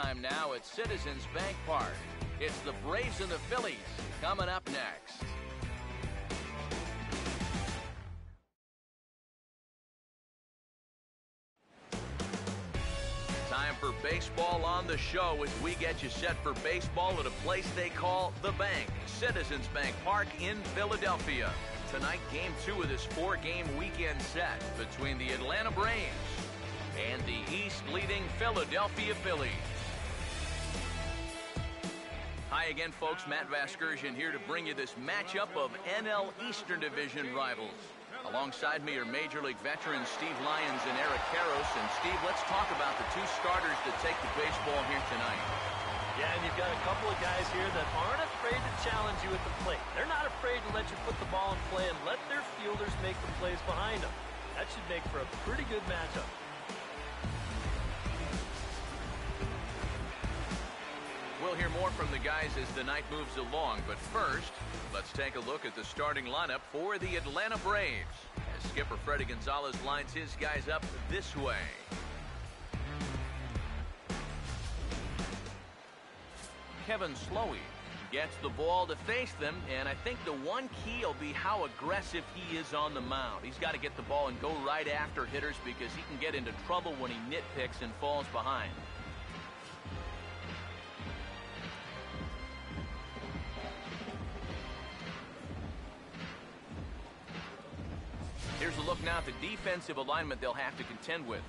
time now at Citizens Bank Park. It's the Braves and the Phillies coming up next. Time for baseball on the show as we get you set for baseball at a place they call The Bank, Citizens Bank Park in Philadelphia. Tonight, Game 2 of this 4-game weekend set between the Atlanta Braves and the East-leading Philadelphia Phillies. Hi again, folks. Matt Vasgersian here to bring you this matchup of NL Eastern Division rivals. Alongside me are Major League veterans Steve Lyons and Eric Karros. And Steve, let's talk about the two starters that take the baseball here tonight. Yeah, and you've got a couple of guys here that aren't afraid to challenge you at the plate. They're not afraid to let you put the ball in play and let their fielders make the plays behind them. That should make for a pretty good matchup. We'll hear more from the guys as the night moves along, but first, let's take a look at the starting lineup for the Atlanta Braves, as skipper Freddie Gonzalez lines his guys up this way. Kevin Slowey gets the ball to face them, and I think the one key will be how aggressive he is on the mound. He's got to get the ball and go right after hitters because he can get into trouble when he nitpicks and falls behind. Here's a look now at the defensive alignment they'll have to contend with.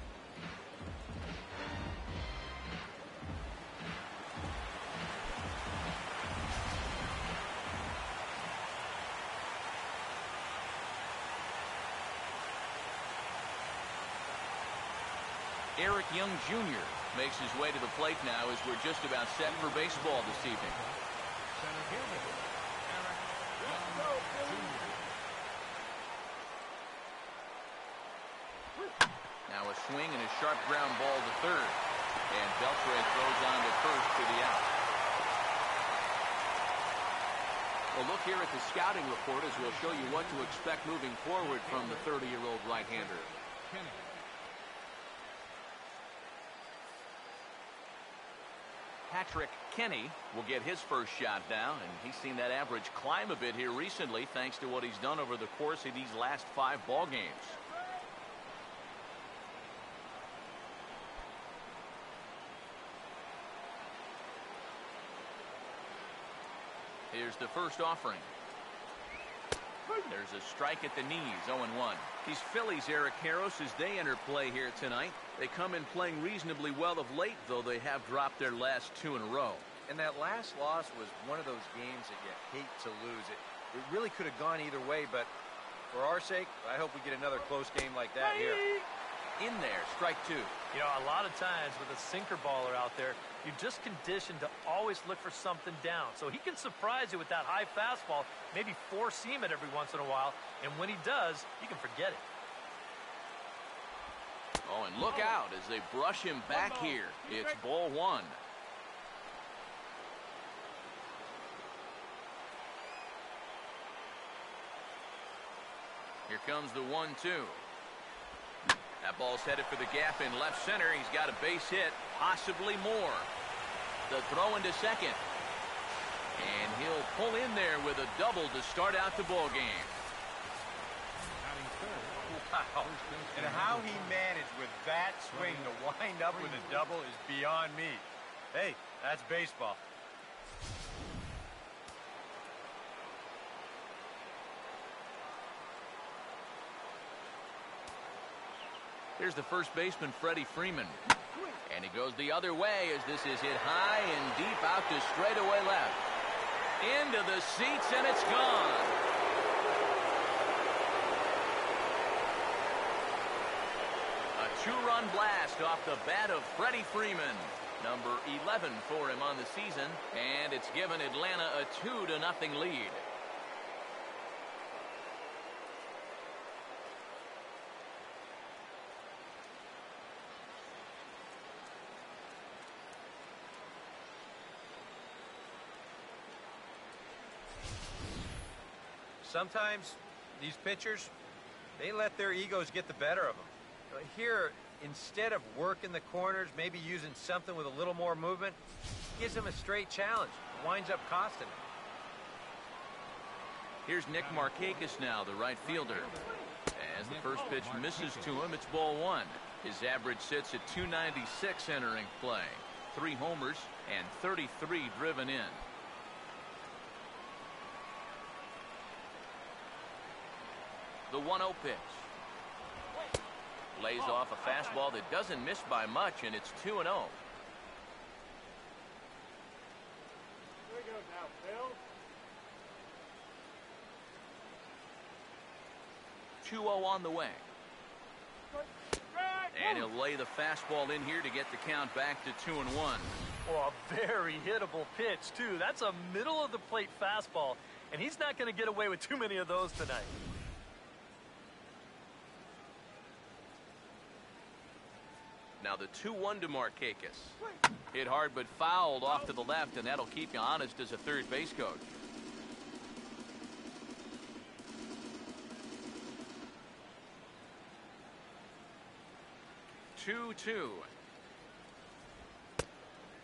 Eric Young Jr. makes his way to the plate now as we're just about set for baseball this evening. Now a swing and a sharp ground ball to third. And Beltre throws on to first for the out. Well, look here at the scouting report as we'll show you what to expect moving forward from the 30-year-old right-hander. Patrick Kenny will get his first shot down, and he's seen that average climb a bit here recently thanks to what he's done over the course of these last 5 ball games. Here's the first offering. There's a strike at the knees, 0-1. These Phillies, Eric Karros, as they enter play here tonight, they come in playing reasonably well of late, though they have dropped their last 2 in a row. And that last loss was one of those games that you hate to lose. It really could have gone either way, but for our sake, I hope we get another close game like that here. In there, strike 2. You know, a lot of times with a sinker baller out there, you're just conditioned to always look for something down. So he can surprise you with that high fastball, maybe force seam it every once in a while, and when he does, you can forget it. Oh, and look out as they brush him back here. It's ball 1. Here comes the 1-2. That ball's headed for the gap in left center. He's got a base hit, possibly more. The throw into second. And he'll pull in there with a double to start out the ball game. Wow. And how he managed with that swing to wind up with a double is beyond me. Hey, that's baseball. Here's the first baseman, Freddie Freeman. And he goes the other way as this is hit high and deep out to straightaway left. Into the seats, and it's gone. A 2-run blast off the bat of Freddie Freeman. Number 11 for him on the season. And it's given Atlanta a 2-0 lead. Sometimes these pitchers, they let their egos get the better of them. Here, Instead of working the corners, maybe using something with a little more movement, gives him a straight challenge. Winds up costing him. Here's Nick Markakis now, the right fielder. As the first pitch misses to him, it's ball one. His average sits at 296 entering play. 3 homers and 33 driven in. The 1-0 pitch. Lays off a fastball that doesn't miss by much, and it's 2-0. Here we go now, Phil. 2-0 on the way. And he'll lay the fastball in here to get the count back to 2-1. Oh, a very hittable pitch, too. That's a middle-of-the-plate fastball, and he's not going to get away with too many of those tonight. Now the 2-1 to Markakis. Hit hard but fouled off to the left, and that'll keep you honest as a third base coach. Two.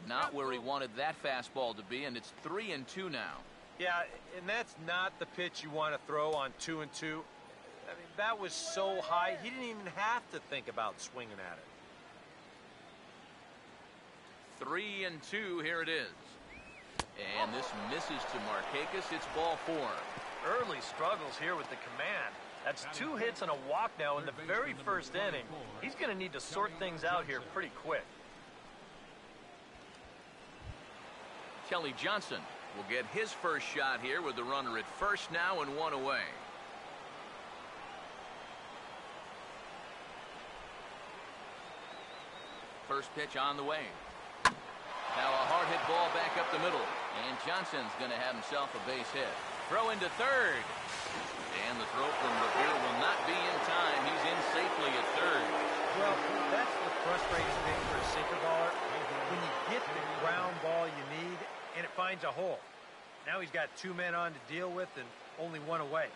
Not where he wanted that fastball to be, and it's 3-2 now. Yeah, and that's not the pitch you want to throw on 2-2. I mean, that was so high, he didn't even have to think about swinging at it. 3-2, here it is. And this misses to Markakis. It's ball 4. Early struggles here with the command. That's 2 hits and a walk now in the very first inning. He's going to need to sort things out here pretty quick. Kelly Johnson will get his first shot here with the runner at first now and 1 away. First pitch on the way. Now a hard hit ball back up the middle, and Johnson's going to have himself a base hit. Throw into third, and the throw from Revere will not be in time. He's in safely at third. Well, that's the frustrating thing for a sinker baller. When you get the ground ball you need, and it finds a hole. Now he's got 2 men on to deal with and only 1 away.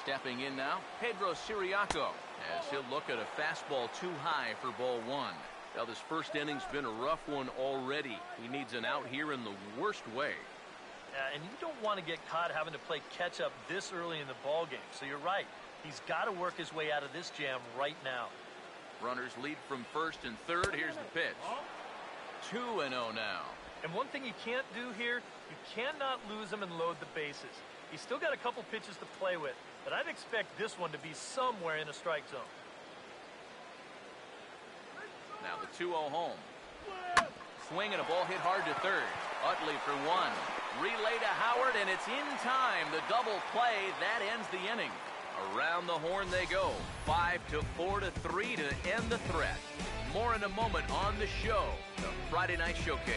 Stepping in now, Pedro Siriaco, as he'll look at a fastball too high for ball 1. Now, this first inning's been a rough one already. He needs an out here in the worst way. And you don't want to get caught having to play catch-up this early in the ballgame. So you're right. He's got to work his way out of this jam right now. Runners lead from first and third. Here's the pitch. 2-0 now. And one thing you can't do here, you cannot lose him and load the bases. He's still got a couple pitches to play with, but I'd expect this one to be somewhere in a strike zone. Now the 2-0 home. Swing and a ball hit hard to third. Utley for 1. Relay to Howard, and it's in time. The double play, that ends the inning. Around the horn they go. 5-4-3 to end the threat. More in a moment on the show, the Friday Night Showcase.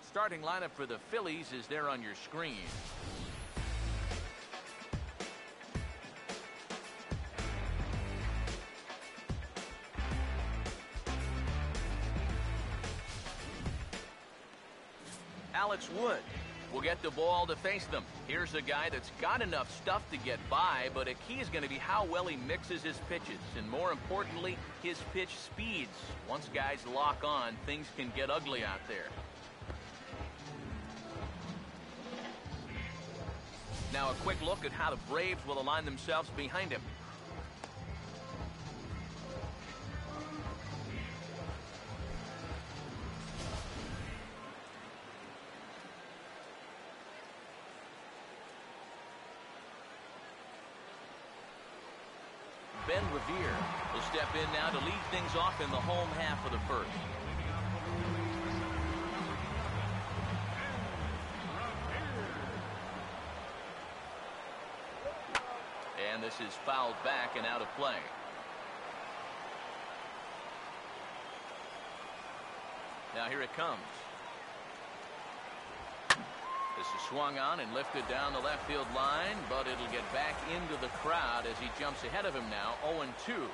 Starting lineup for the Phillies is there on your screen. Alex Wood will get the ball to face them. Here's a guy that's got enough stuff to get by, but a key is going to be how well he mixes his pitches, and more importantly, his pitch speeds. Once guys lock on, things can get ugly out there. Now a quick look at how the Braves will align themselves behind him. Ben Revere will step in now to lead things off in the home half of the first. And this is fouled back and out of play. Now here it comes. This is swung on and lifted down the left field line, but it'll get back into the crowd as he jumps ahead of him now, 0-2.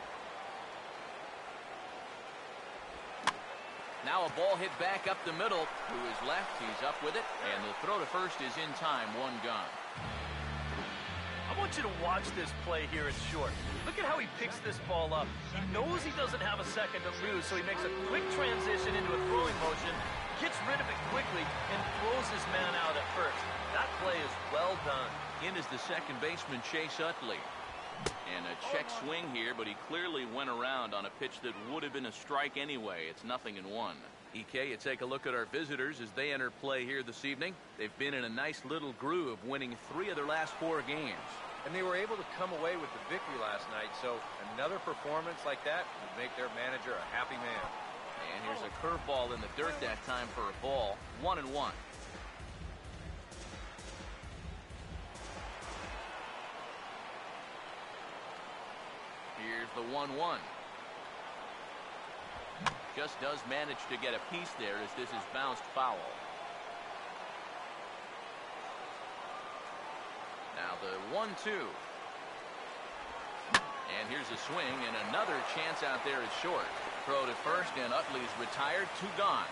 Now a ball hit back up the middle. To his left, he's up with it, and the throw to first is in time. One gone. I want you to watch this play here at short. Look at how he picks this ball up. He knows he doesn't have a second to lose, so he makes a quick transition into a throwing motion, gets rid of it quickly, and throws his man out at first. That play is well done. In is the second baseman, Chase Utley. And a check swing here, but he clearly went around on a pitch that would have been a strike anyway. It's 0-1. EK, you take a look at our visitors as they enter play here this evening. They've been in a nice little groove, winning 3 of their last 4 games. And they were able to come away with the victory last night, so another performance like that would make their manager a happy man. And here's a curveball in the dirt that time for a ball. 1-1. Here's the 1-1. Just does manage to get a piece there as this is bounced foul. Now the 1-2. And here's a swing and another chance out there is short. Throw to first and Utley's retired. 2 gone.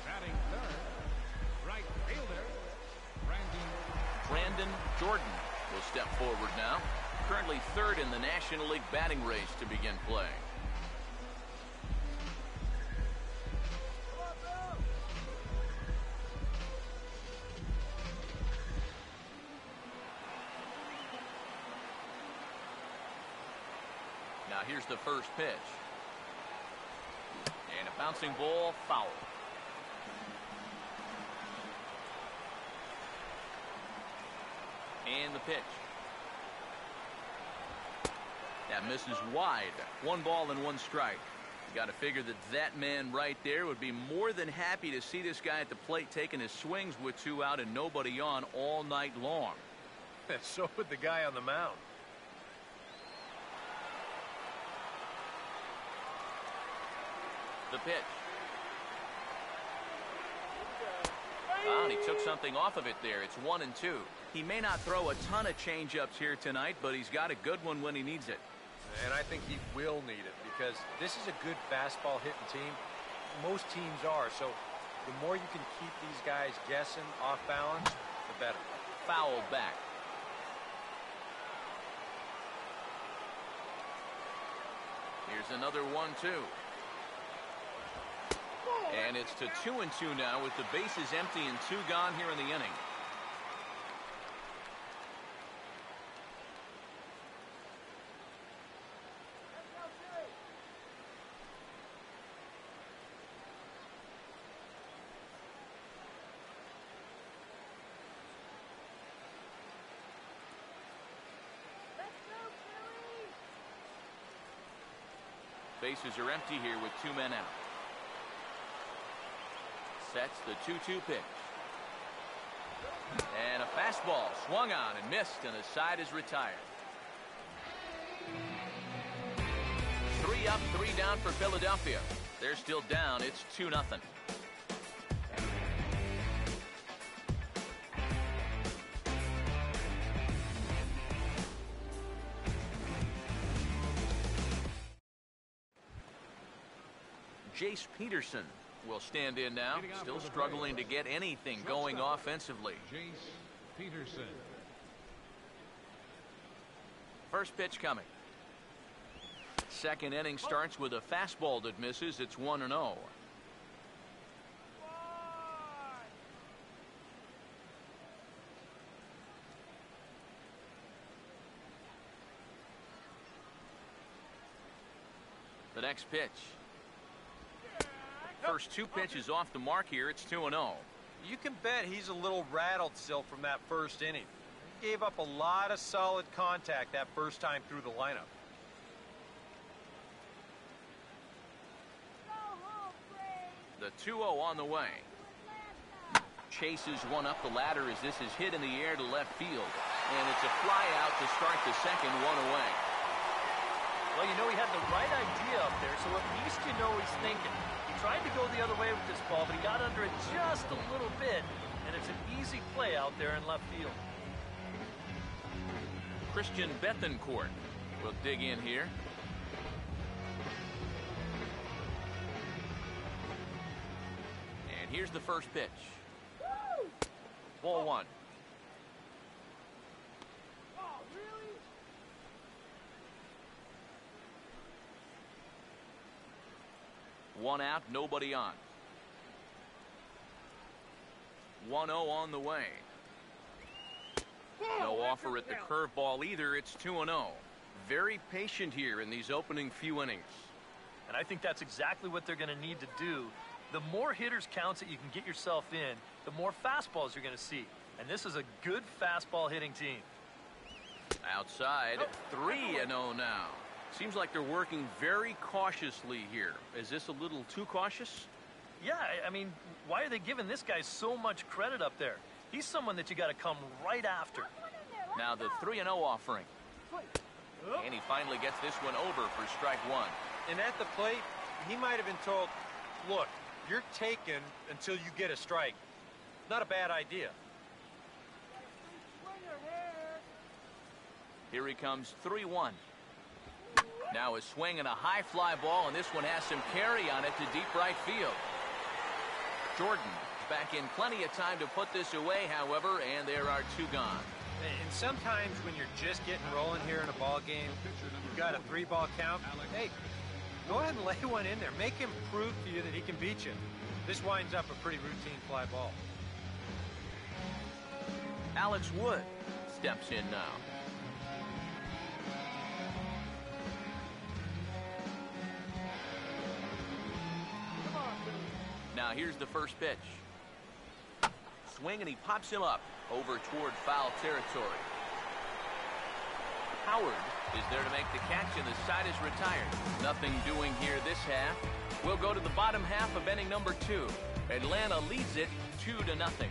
Batting third, right fielder, Brandon Jordan will step forward now. Currently 3rd in the National League batting race to begin play. Now here's the first pitch. And a bouncing ball, foul. And the pitch. That misses wide. 1 ball and 1 strike. You got to figure that that man right there would be more than happy to see this guy at the plate taking his swings with 2 out and nobody on all night long. So would the guy on the mound. The pitch. And he took something off of it there. It's 1-2. He may not throw a ton of changeups here tonight, but he's got a good one when he needs it. And I think he will need it because this is a good fastball hitting team. Most teams are, so the more you can keep these guys guessing off balance, the better. Fouled back. Here's another 1-2. And it's to 2-2 now with the bases empty and 2 gone here in the inning. Bases are empty here with 2 men out. Sets the 2-2 pitch. And a fastball swung on and missed, and the side is retired. 3 up, 3 down for Philadelphia. They're still down. It's 2-0. Jace Peterson will stand in now, still struggling to get anything going offensively. Jace Peterson. First pitch coming. Second inning starts with a fastball that misses. It's 1-0. The next pitch. First 2 pitches off the mark here. It's 2-0. You can bet he's a little rattled still from that first inning. He gave up a lot of solid contact that first time through the lineup. The 2-0 on the way. Chases one up the ladder as this is hit in the air to left field. And it's a fly out to start the second, 1 away. Well, you know he had the right idea up there, so at least you know he's thinking. He tried to go the other way with this ball, but he got under it just a little bit, and it's an easy play out there in left field. Christian Bethencourt will dig in here. here's the first pitch. Ball one. One out, nobody on. 1-0 on the way. No offer at the curveball either. It's 2-0. Very patient here in these opening few innings. And I think that's exactly what they're going to need to do. The more hitters counts that you can get yourself in, the more fastballs you're going to see. And this is a good fastball hitting team. Outside, 3-0 now. Seems like they're working very cautiously here. Is this a little too cautious? Yeah, I mean, why are they giving this guy so much credit up there? He's someone that you got to come right after. Now the 3-0 offering. And he finally gets this one over for strike one. And at the plate, he might have been told, look, you're taken until you get a strike. Not a bad idea. Here he comes, 3-1. Now a swing and a high fly ball, and this one has some carry on it to deep right field. Jordan back in plenty of time to put this away, however, and there are two gone. And sometimes when you're just getting rolling here in a ball game, you've got a 3-ball count. Hey, go ahead and lay one in there. Make him prove to you that he can beat you. This winds up a pretty routine fly ball. Alex Wood steps in now. Now here's the first pitch. Swing, and he pops him up over toward foul territory. Howard is there to make the catch, and the side is retired. Nothing doing here this half. We'll go to the bottom half of inning number 2. Atlanta leads it 2-0.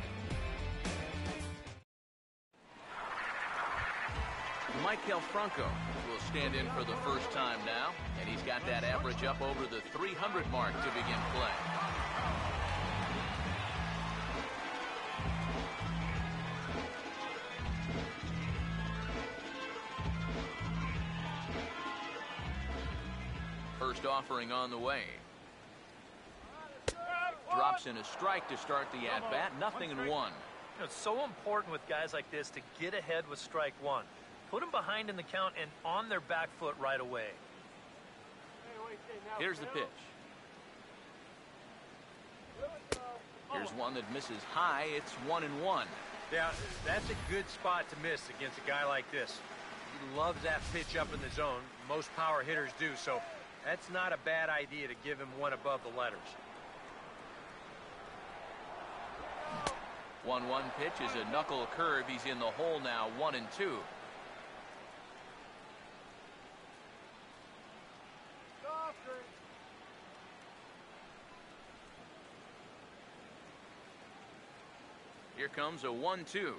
Michael Franco will stand in for the first time now, and he's got that average up over the 300 mark to begin play. First offering on the way. Drops in a strike to start the at-bat. 0-1. You know, it's so important with guys like this to get ahead with strike one. Put them behind in the count and on their back foot right away. Here's the pitch. Here's one that misses high. It's 1-1. Yeah, that's a good spot to miss against a guy like this. He loves that pitch up in the zone. Most power hitters do, so that's not a bad idea to give him one above the letters. 1-1 pitch is a knuckle curve. He's in the hole now, 1-2. Here comes a 1-2. Here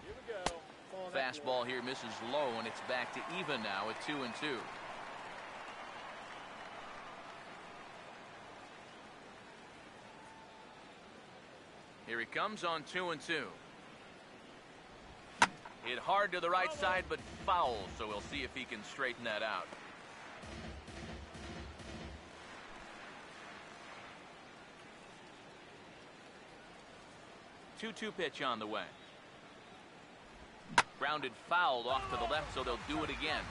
we go. Fastball here misses low, and it's back to even now at 2-2. Here he comes on 2-2. Hit hard to the right side, but foul, so we'll see if he can straighten that out. Two-two pitch on the way. Grounded fouled off to the left, so they'll do it again.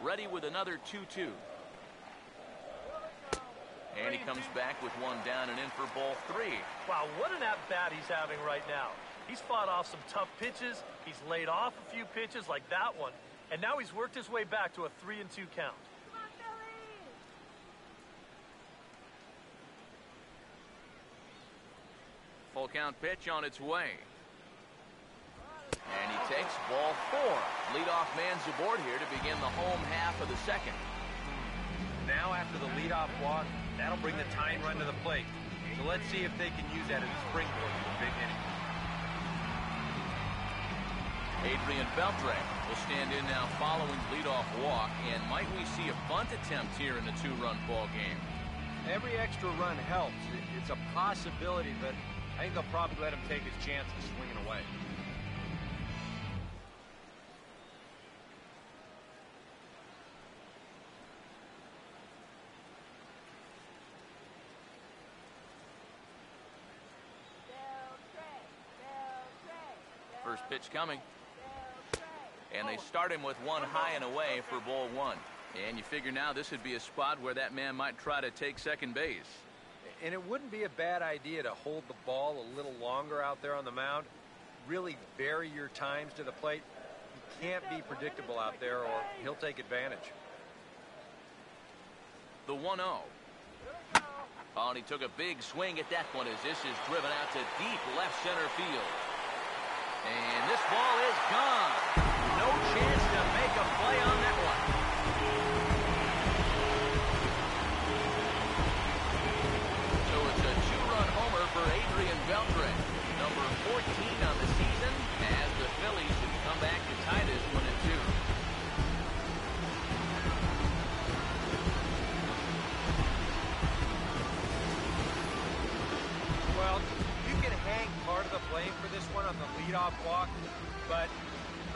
Ready with another 2-2. And he comes back with one down and in for ball 3. Wow, what an at-bat he's having right now. He's fought off some tough pitches. He's laid off a few pitches like that one. And now he's worked his way back to a 3-2 count. Full count pitch on its way. And he takes ball 4. Leadoff man's aboard here to begin the home half of the second. Now after the leadoff walk, that'll bring the tying run to the plate. So let's see if they can use that as a springboard to a big inning. Adrian Beltre will stand in now following leadoff walk, and might we see a bunt attempt here in a 2-run ball game? Every extra run helps. It's a possibility, but I think they'll probably let him take his chances swinging away. First pitch coming. And they start him with one high and away for ball one. And you figure now this would be a spot where that man might try to take second base. And it wouldn't be a bad idea to hold the ball a little longer out there on the mound. Really vary your times to the plate. You can't be predictable out there or he'll take advantage. The 1-0. Oh, and he took a big swing at that one as this is driven out to deep left center field. And this ball is gone. No chance to make a play on that one. So it's a two-run homer for Adrian Beltre, number 14 on the season, as the Phillies have come back to tie this one at 2. Well, you can hang part of the blame for this one on the leadoff walk, but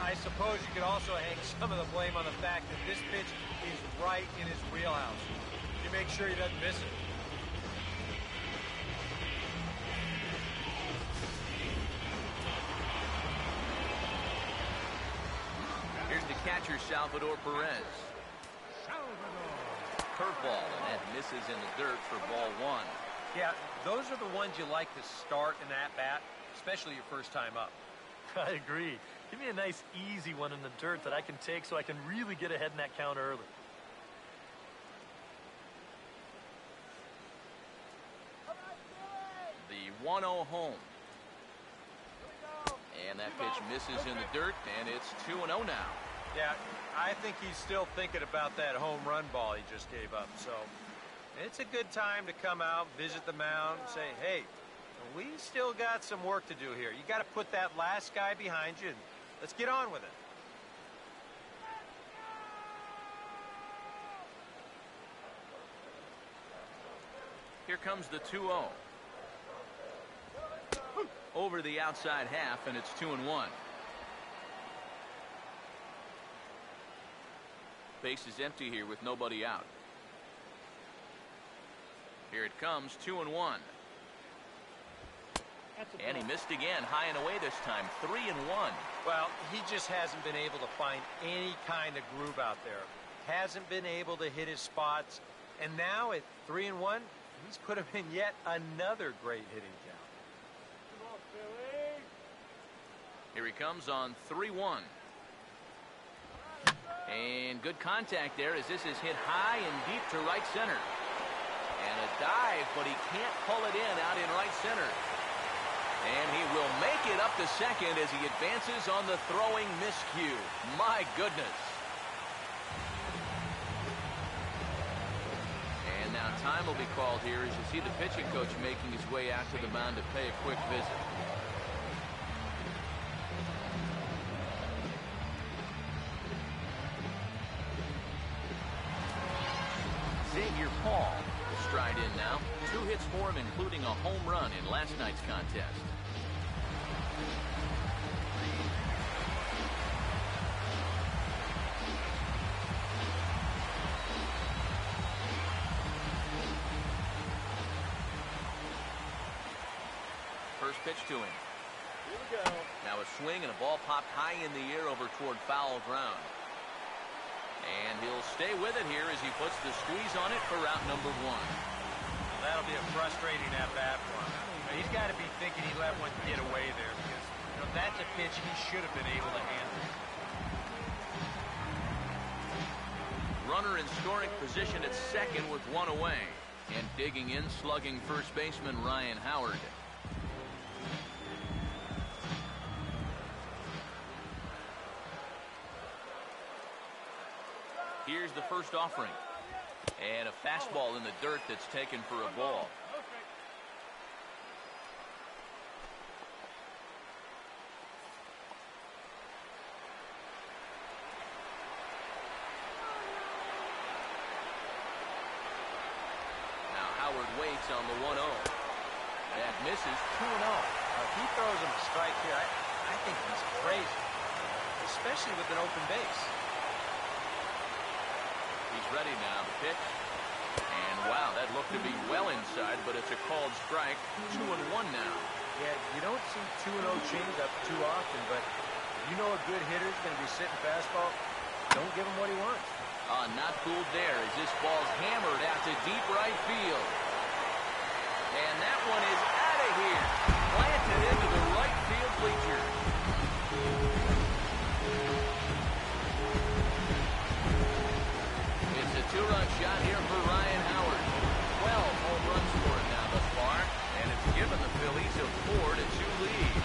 I suppose you could also hang some of the blame on the fact that this pitch is right in his wheelhouse. You make sure he doesn't miss it. Here's the catcher, Salvador Perez. Curveball, and that misses in the dirt for ball one. Yeah, those are the ones you like to start in that bat, especially your first time up. I agree. Give me a nice easy one in the dirt that I can take so I can really get ahead in that count early. The 1-0 home. And that pitch misses in the dirt, and it's 2-0 now. Yeah, I think he's still thinking about that home run ball he just gave up. So it's a good time to come out, visit the mound, and say, hey, we still got some work to do here. You got to put that last guy behind you, and let's get on with it. Here comes the 2-0. Over the outside half, and it's 2-1. Base is empty here with nobody out. Here it comes, 2-1. And he missed again, high and away this time, 3-1. Well, he just hasn't been able to find any kind of groove out there. Hasn't been able to hit his spots. And now at 3-1, he's put him in yet another great hitting count. Here he comes on 3-1. And good contact there as this is hit high and deep to right center. And a dive, but he can't pull it in out in right center. And he will make it up to second as he advances on the throwing miscue. My goodness. And now time will be called here as you see the pitching coach making his way out to the mound to pay a quick visit. Paul will stride in now. 2 hits for him, including a home run in last night's contest. First pitch to him. Here we go. Now a swing and a ball popped high in the air over toward foul ground. And he'll stay with it here as he puts the squeeze on it for route number 1. Well, that'll be a frustrating at-bat for him. He's got to be thinking he let one get away there because that's a pitch he should have been able to handle. Runner in scoring position at second with 1 away. And digging in, slugging first baseman Ryan Howard. Here's the first offering. And a fastball in the dirt that's taken for a ball. Now Howard waits on the 1-0. That misses. 2-0. If he throws him a strike here, I think he's crazy, especially with an open base. He's ready now. The pitch. And wow, that looked to be well inside, but it's a called strike. 2-1 now. Yeah, you don't see 2-0 changeup too often, but if you know a good hitter's going to be sitting fastball, don't give him what he wants. Not fooled there as this ball's hammered out to deep right field. And that one is out of here. Planted into the right field bleachers. It's a two-run shot here for Ryan Howard. 12 home runs for him now thus far, and it's given the Phillies a 4-2 lead.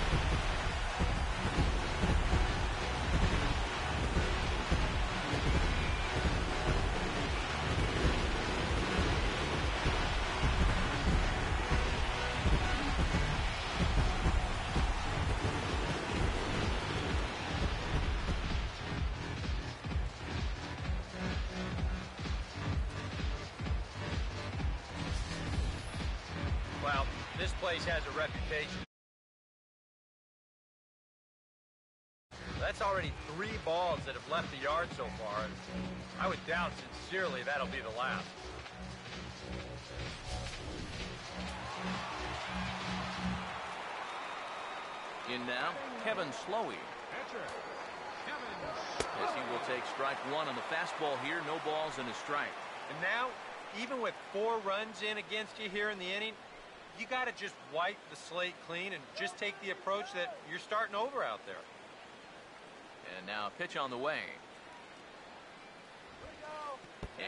Well, this place has a reputation. That's already 3 balls that have left the yard so far. I would doubt sincerely that'll be the last. In now, Kevin Slowey. Pitcher, Kevin. As he will take strike one on the fastball here. No balls and a strike. And now, even with 4 runs in against you here in the inning, you got to just wipe the slate clean and just take the approach that you're starting over out there. And now a pitch on the way.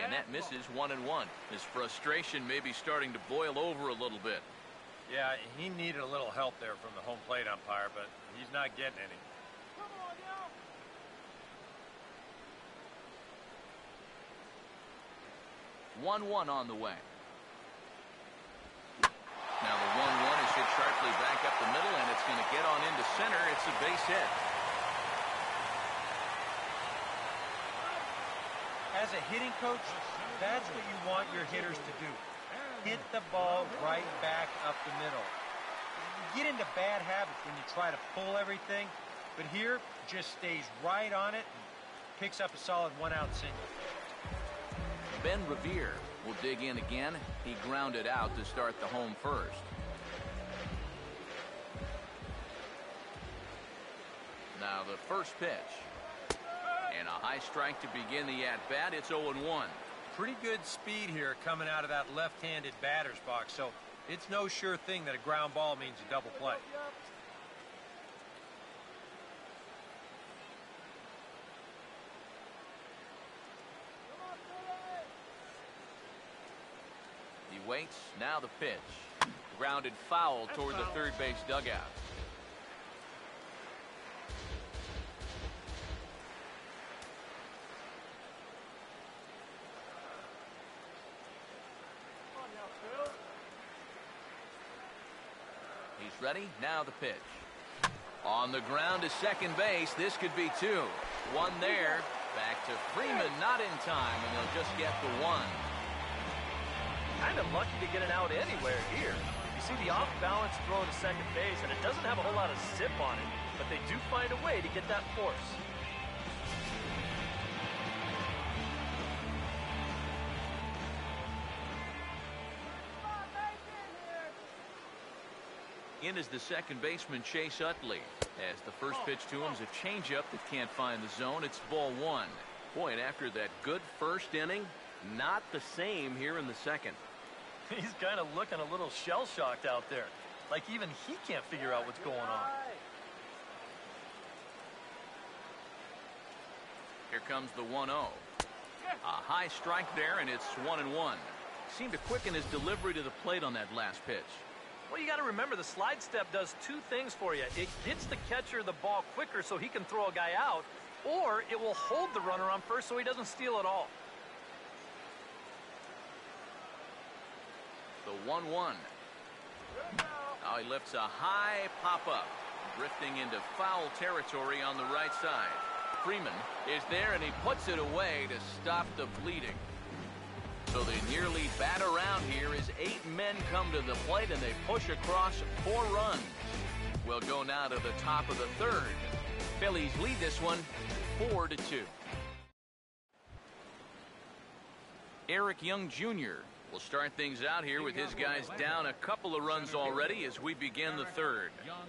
And that misses 1-1. His frustration may be starting to boil over a little bit. Yeah, he needed a little help there from the home plate umpire, but he's not getting any. 1-1 on the way. Now the 1-1 is hit sharply back up the middle, and it's going to get on into center. It's a base hit. As a hitting coach, that's what you want your hitters to do. Hit the ball right back up the middle. You get into bad habits when you try to pull everything, but here, just stays right on it and picks up a solid 1-out single. Ben Revere will dig in again. He grounded out to start the home first. Now the first pitch. And a high strike to begin the at-bat. It's 0-1. Pretty good speed here coming out of that left-handed batter's box, so it's no sure thing that a ground ball means a double play. He waits. Now the pitch. Grounded foul toward the third base dugout. He's ready. Now the pitch. On the ground to second base. This could be 2. 1 there. Back to Freeman. Not in time, and they'll just get the 1. Kind of lucky to get it out anywhere here. You see the off-balance throw to second base, and it doesn't have a whole lot of zip on it, but they do find a way to get that force. In is the second baseman, Chase Utley. As the first pitch to him is a changeup that can't find the zone. It's ball 1. Boy, and after that good first inning, not the same here in the second. He's kind of looking a little shell-shocked out there. Like even he can't figure out what's going on. Here comes the 1-0. A high strike there, and it's 1-1. Seemed to quicken his delivery to the plate on that last pitch. Well, you got to remember the slide step does 2 things for you. It gets the catcher the ball quicker so he can throw a guy out, or it will hold the runner on first so he doesn't steal it all. The 1-1. Now he lifts a high pop-up, drifting into foul territory on the right side. Freeman is there, and he puts it away to stop the bleeding. So the nearly bat around here is 8 men come to the plate and they push across 4 runs. We'll go now to the top of the 3rd. Phillies lead this one 4-2. Eric Young Jr. will start things out here with his guys down a couple of runs already as we begin the 3rd. Young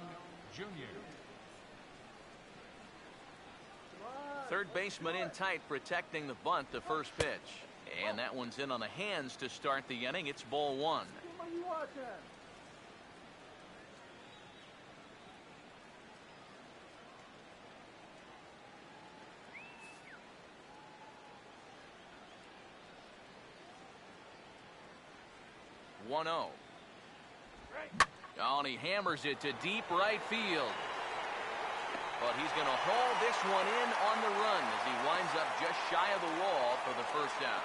Jr. Third baseman in tight, protecting the bunt, the first pitch. And that one's in on the hands to start the inning. It's ball 1. Oh, and he hammers it to deep right field. But he's going to haul this one in on the run as he winds up just shy of the wall for the first out.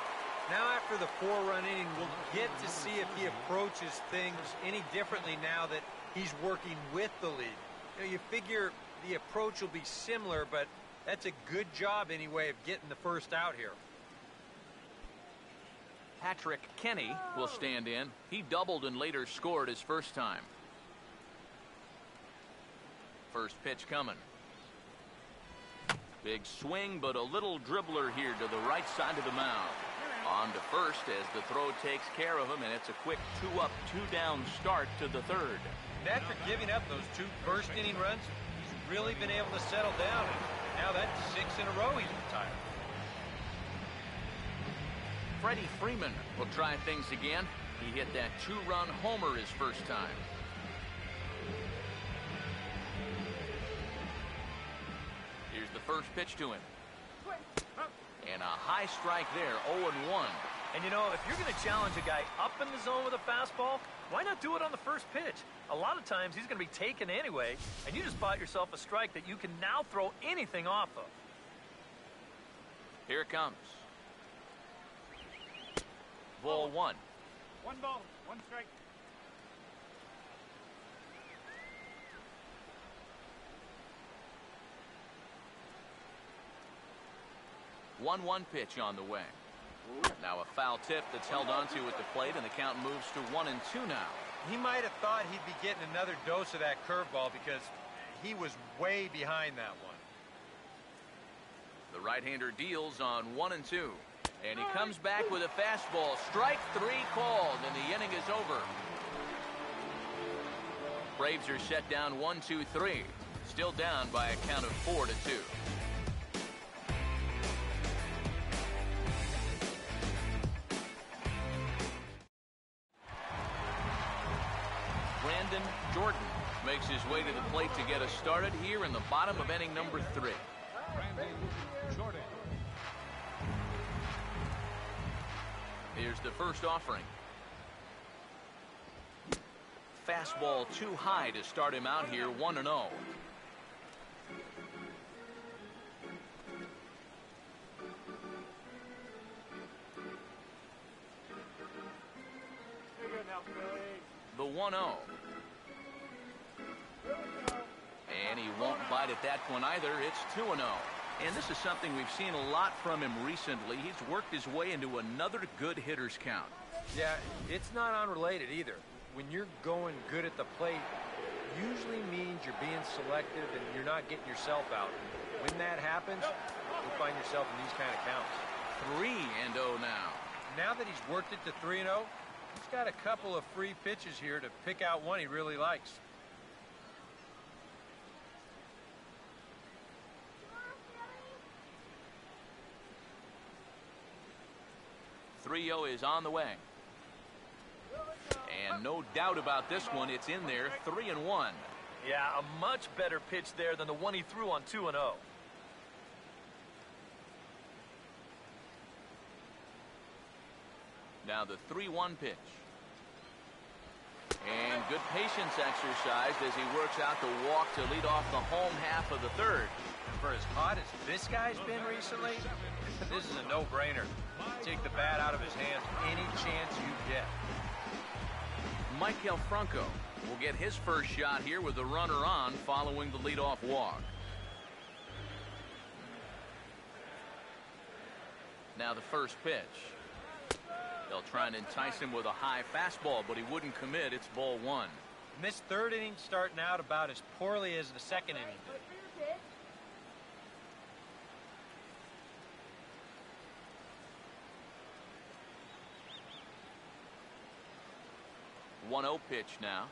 Now after the 4-run inning, we'll get to see if he approaches things any differently now that he's working with the lead. You figure the approach will be similar, but that's a good job anyway of getting the first out here. Patrick Kenny will stand in. He doubled and later scored his first time. First pitch coming. Big swing, but a little dribbler here to the right side of the mound. On to first as the throw takes care of him, and it's a quick 2-up, 2-down start to the 3rd. And after giving up those 2 first-inning runs, he's really been able to settle down. And now that's 6 in a row he's retired. Freddie Freeman will try things again. He hit that 2-run homer his first time. Here's the first pitch to him. And a high strike there, 0-1. And you know, if you're going to challenge a guy up in the zone with a fastball, why not do it on the first pitch? A lot of times he's going to be taken anyway, and you just bought yourself a strike that you can now throw anything off of. Here it comes. Ball 1. 1 ball, 1 strike. One pitch on the way. Now a foul tip that's held onto at the plate, and the count moves to 1-2 now. He might have thought he'd be getting another dose of that curveball because he was way behind that one. The right-hander deals on 1-2. And he comes back with a fastball. Strike 3 called, and the inning is over. Braves are set down 1-2-3. Still down by a count of 4-2. Brandon Jordan makes his way to the plate to get us started here in the bottom of inning number 3. Brandon Jordan. Here's the first offering. Fastball too high to start him out here, 1-0. The 1-0. And he won't bite at that one either. It's 2-0. And this is something we've seen a lot from him recently. He's worked his way into another good hitter's count. Yeah, it's not unrelated either. When you're going good at the plate, usually means you're being selective and you're not getting yourself out. And when that happens, you find yourself in these kind of counts. 3-0 now. Now that he's worked it to 3-0, he's got a couple of free pitches here to pick out one he really likes. Is on the way. And no doubt about this one, it's in there, 3-1. Yeah, a much better pitch there than the one he threw on 2-0. Now the 3-1 pitch. And good patience exercised as he works out the walk to lead off the home half of the 3rd. For as hot as this guy's been recently, this is a no-brainer. Take the bat out of his hands any chance you get. Michael Franco will get his first shot here with the runner on following the leadoff walk. Now the first pitch. They'll try and entice him with a high fastball, but he wouldn't commit. It's ball one. And this third inning starting out about as poorly as the second inning did. 1-0 pitch now.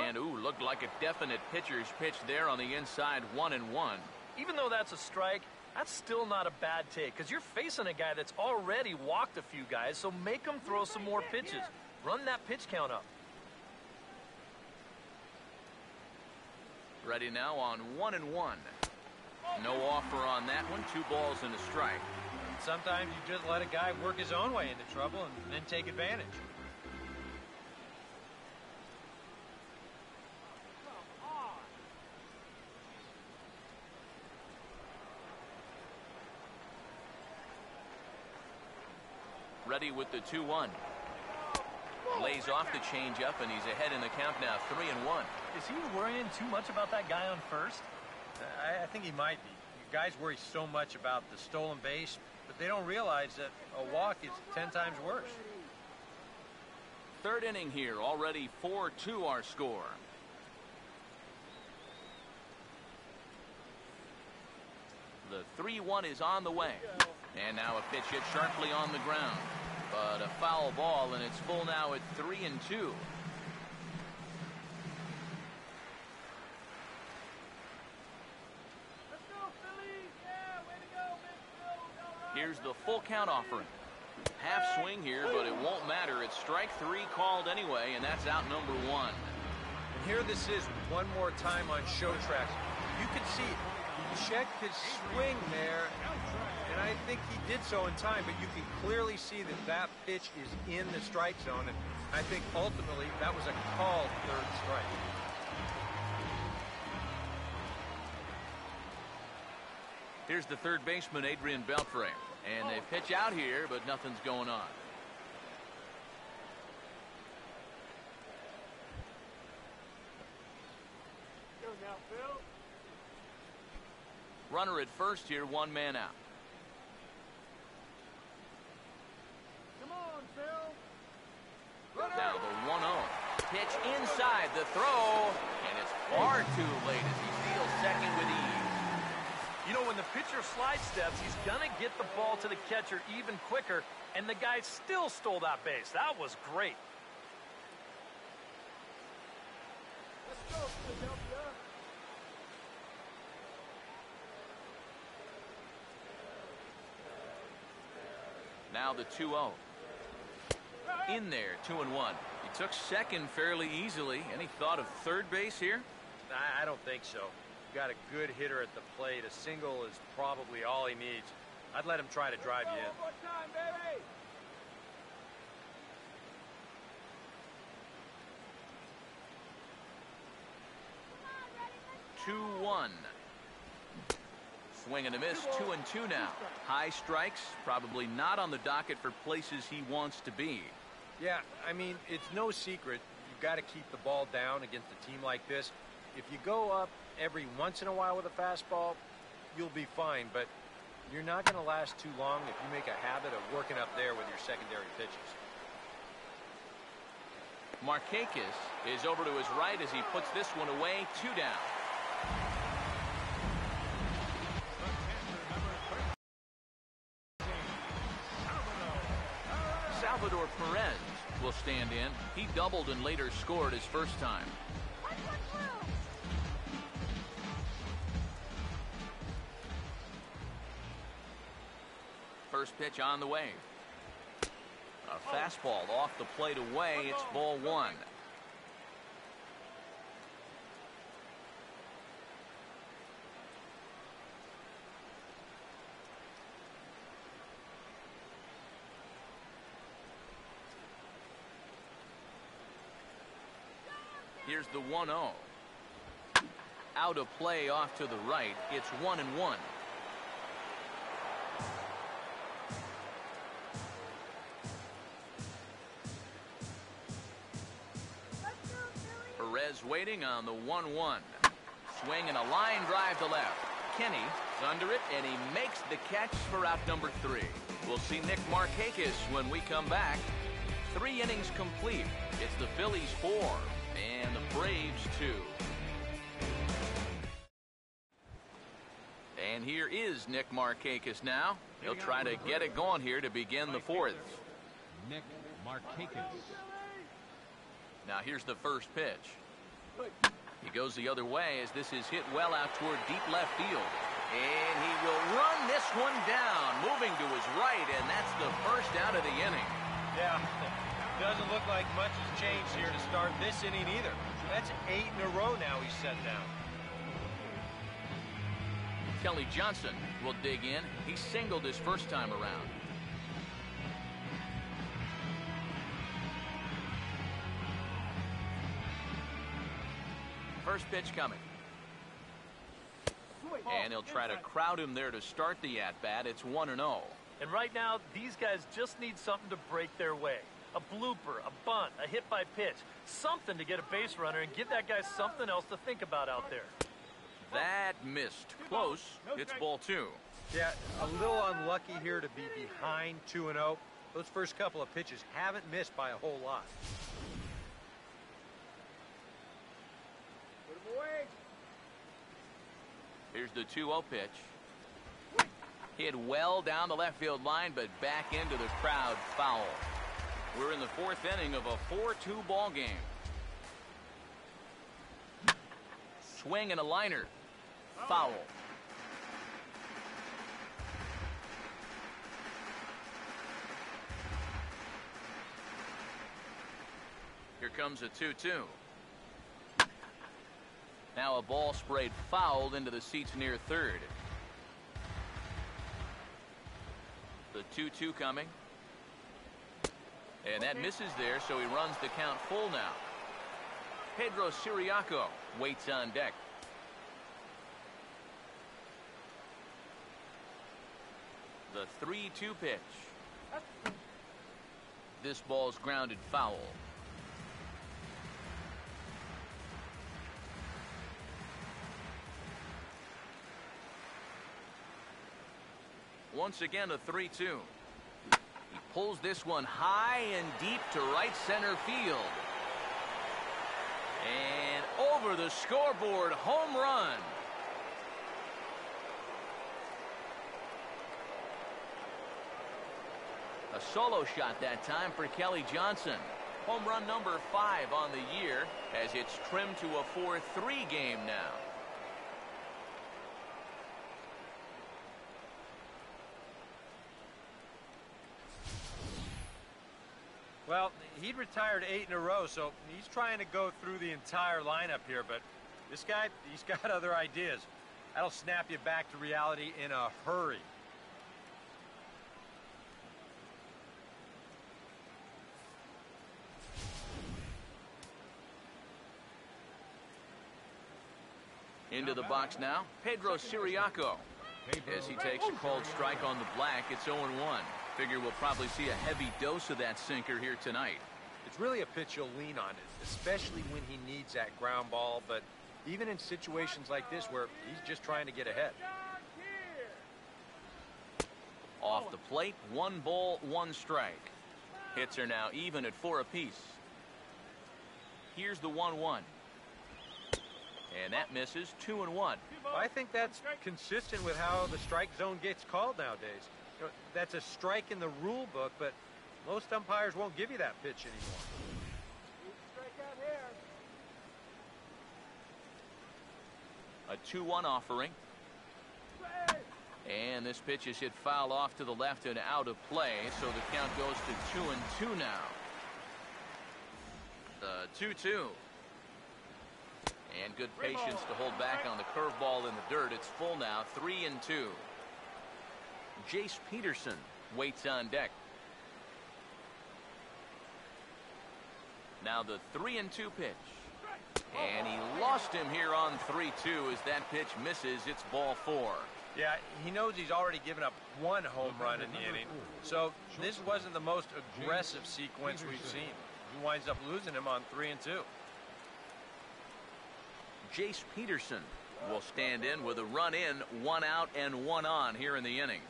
And, ooh, looked like a definite pitcher's pitch there on the inside, 1-1. Even though that's a strike, that's still not a bad take because you're facing a guy that's already walked a few guys, so make him throw some more pitches. Run that pitch count up. Ready now on 1-1. No offer on that one. 2 balls and a strike. Sometimes you just let a guy work his own way into trouble and then take advantage. Ready with the 2-1. Lays off the changeup, and he's ahead in the count now, 3-1. Is he worrying too much about that guy on first? I think he might be. You guys worry so much about the stolen base, but they don't realize that a walk is 10 times worse. Third inning here, already 4-2 our score. The 3-1 is on the way. And now a pitch hit sharply on the ground. But a foul ball, and it's full now at 3-2. Let's go, Phillies! Yeah, way to go, Phillies! Here's the full count offering. Half swing here, but it won't matter. It's strike 3 called anyway, and that's out number 1. And here this is one more time on show tracks. You can see he checked his swing there, and I think he did so in time, but you can clearly see that that pitch is in the strike zone, and I think ultimately that was a called third strike. Here's the third baseman, Adrian Beltre. And they pitch out here, but nothing's going on. Go now, Phil. Runner at first here, 1 man out. Come on, Phil. Now the 1-0. Pitch inside the throw, and it's far too late as he steals second with ease. You know, when the pitcher slide steps, he's going to get the ball to the catcher even quicker, and the guy still stole that base. That was great. Let's go, Philadelphia. Now the 2-0. In there, 2-1. He took second fairly easily. Any thought of third base here? I don't think so. Got a good hitter at the plate. A single is probably all he needs. I'd let him try to drive you in. One more time, baby. 2-1. Swing and a miss, 2-2 now. High strikes, probably not on the docket for places he wants to be. Yeah, I mean, it's no secret. You've got to keep the ball down against a team like this. If you go up every once in a while with a fastball, you'll be fine, but you're not going to last too long if you make a habit of working up there with your secondary pitches. Markakis is over to his right as he puts this one away, 2 down. Salvador Perez will stand in. He doubled and later scored his first time. First pitch on the way. A fastball off the plate away. It's ball 1. Here's the 1-0. Out of play off to the right. It's 1-1. Perez waiting on the 1-1. Swing and a line drive to left. Kenny's under it, and he makes the catch for out number 3. We'll see Nick Markakis when we come back. 3 innings complete. It's the Phillies 4 and the Braves 2. And here is Nick Markakis now. He'll try to get it going here to begin the 4th. Nick Markakis. Now here's the first pitch. He goes the other way as this is hit well out toward deep left field. And he will run this one down, moving to his right, and that's the first out of the inning. Yeah, doesn't look like much has changed here to start this inning either. That's 8 in a row now he's set down. Kelly Johnson will dig in. He singled his first time around. First pitch coming. And he'll try to crowd him there to start the at-bat. It's 1-0. And right now, these guys just need something to break their way. A blooper, a bunt, a hit by pitch. Something to get a base runner and give that guy something else to think about out there. That missed. Close. It's ball 2. Yeah, a little unlucky here to be behind 2-0. Those first couple of pitches haven't missed by a whole lot. Put him away. Here's the 2-0 pitch. Hit well down the left field line, but back into the crowd, foul. We're in the 4th inning of a 4-2 ball game. Swing and a liner. Foul. Here comes a 2-2. Now a ball sprayed fouled into the seats near third. The 2-2 coming. And that misses there, so he runs the count full now. Pedro Siriaco waits on deck. The 3-2 pitch. This ball's grounded foul. Once again, a 3-2. He pulls this one high and deep to right center field. And over the scoreboard, home run. A solo shot that time for Kelly Johnson. Home run number 5 on the year as it's trimmed to a 4-3 game now. Well, he'd retired 8 in a row, so he's trying to go through the entire lineup here, but this guy, he's got other ideas. That'll snap you back to reality in a hurry. Into the box now, Pedro Siriaco. As he takes a called strike on the black, it's 0-1. Figure we'll probably see a heavy dose of that sinker here tonight. It's really a pitch you'll lean on, especially when he needs that ground ball, but even in situations like this where he's just trying to get ahead. Off the plate, 1 ball, 1 strike. Hits are now even at 4 apiece. Here's the 1-1. And that misses. 2-1. I think that's consistent with how the strike zone gets called nowadays. You know, that's a strike in the rule book, but most umpires won't give you that pitch anymore. A 2-1 offering. And this pitch is hit foul off to the left and out of play, so the count goes to 2-2 now. The 2-2. And good patience to hold back on the curveball in the dirt. It's full now, 3-2. Jace Peterson waits on deck. Now the 3-2 pitch. And he lost him here on 3-2 as that pitch misses. It's ball 4. Yeah, he knows he's already given up 1 home run in the inning. So this wasn't the most aggressive sequence we've seen. He winds up losing him on 3-2. Jace Peterson will stand in with a run in, 1 out and 1 on here in the inning.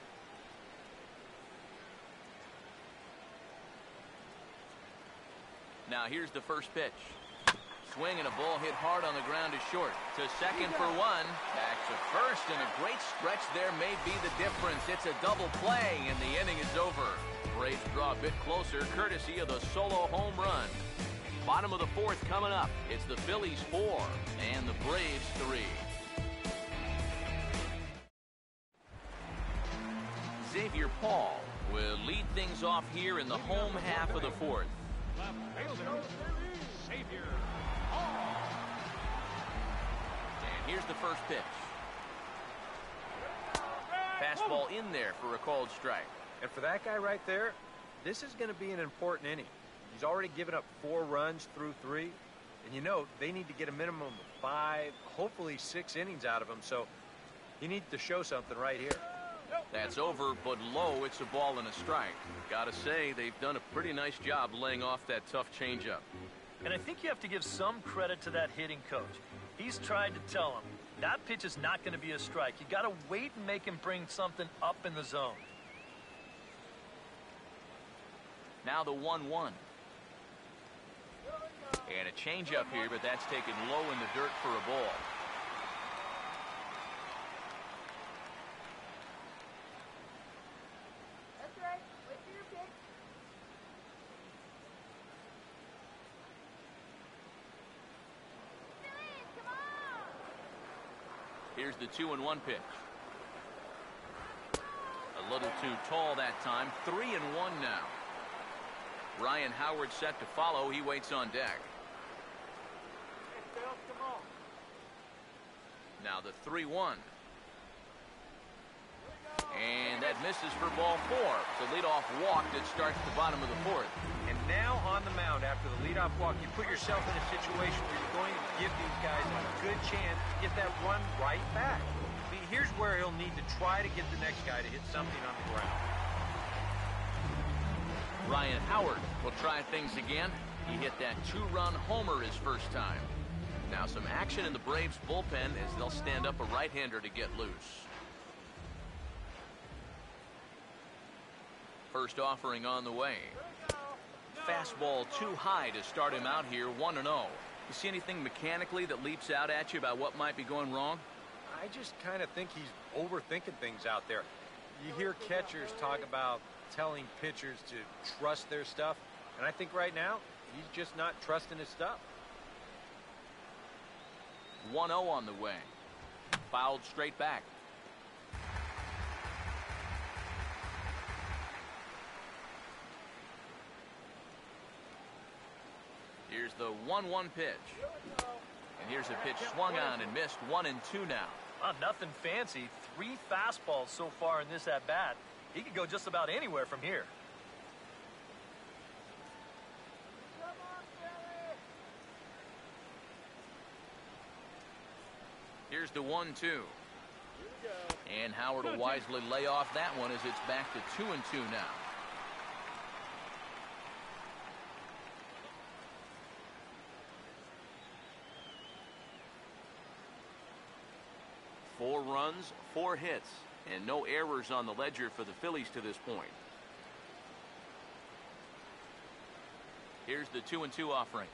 Now here's the first pitch. Swing and a ball hit hard on the ground is short. To second for one. Back to first, and a great stretch there may be the difference. It's a double play, and the inning is over. Braves draw a bit closer, courtesy of the solo home run. Bottom of the fourth coming up. It's the Phillies 4 and the Braves 3. Xavier Paul will lead things off here in the home half of the fourth. Xavier. And here's the first pitch. Fastball in there for a called strike. And for that guy right there, this is going to be an important inning. He's already given up 4 runs through 3. And you know, they need to get a minimum of 5, hopefully 6 innings out of him. So he needs to show something right here. That's over, but low. It's a ball and a strike. Gotta say, they've done a pretty nice job laying off that tough changeup. And I think you have to give some credit to that hitting coach. He's tried to tell him, that pitch is not going to be a strike. You got to wait and make him bring something up in the zone. Now the 1-1. And a changeup here, but that's taken low in the dirt for a ball. That's right. Wait for your pick. Phillies, come on! Here's the 2-1 pitch. A little too tall that time. 3-1 now. Ryan Howard set to follow. He waits on deck. Now the 3-1. And that misses for ball 4. It's a leadoff walk that starts the bottom of the fourth. And now on the mound after the leadoff walk, you put yourself in a situation where you're going to give these guys a good chance to get that run right back. See, here's where he'll need to try to get the next guy to hit something on the ground. Ryan Howard will try things again. He hit that 2-run homer his first time. Now some action in the Braves bullpen as they'll stand up a right-hander to get loose. First offering on the way. Fastball too high to start him out here, 1-0. You see anything mechanically that leaps out at you about what might be going wrong? I just kind of think he's overthinking things out there. You hear catchers talk about telling pitchers to trust their stuff, and I think right now he's just not trusting his stuff. 1-0 on the way. Fouled straight back. Here's the 1-1 pitch. And here's a pitch swung on and missed. 1-2 now. Nothing fancy. 3 fastballs so far in this at-bat. He could go just about anywhere from here. Come on, Philly! Here's the 1-2. And Howard will wisely lay off that one as it's back to 2-2 now. Four runs, 4 hits, and no errors on the ledger for the Phillies to this point. Here's the 2-2 offering.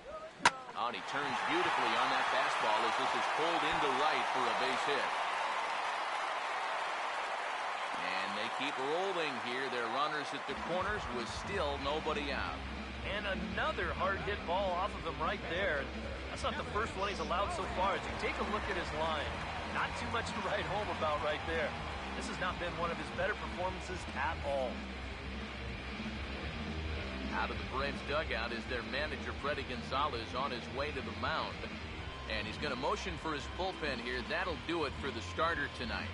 Oh, and he turns beautifully on that fastball as this is pulled into right for a base hit. And they keep rolling here. Their runners at the corners with still nobody out. And another hard hit ball off of him right there. That's not the first one he's allowed so far. As you take a look at his line, not too much to write home about right there. This has not been one of his better performances at all. Out of the Braves dugout is their manager, Freddie Gonzalez, on his way to the mound. And he's going to motion for his bullpen here. That'll do it for the starter tonight.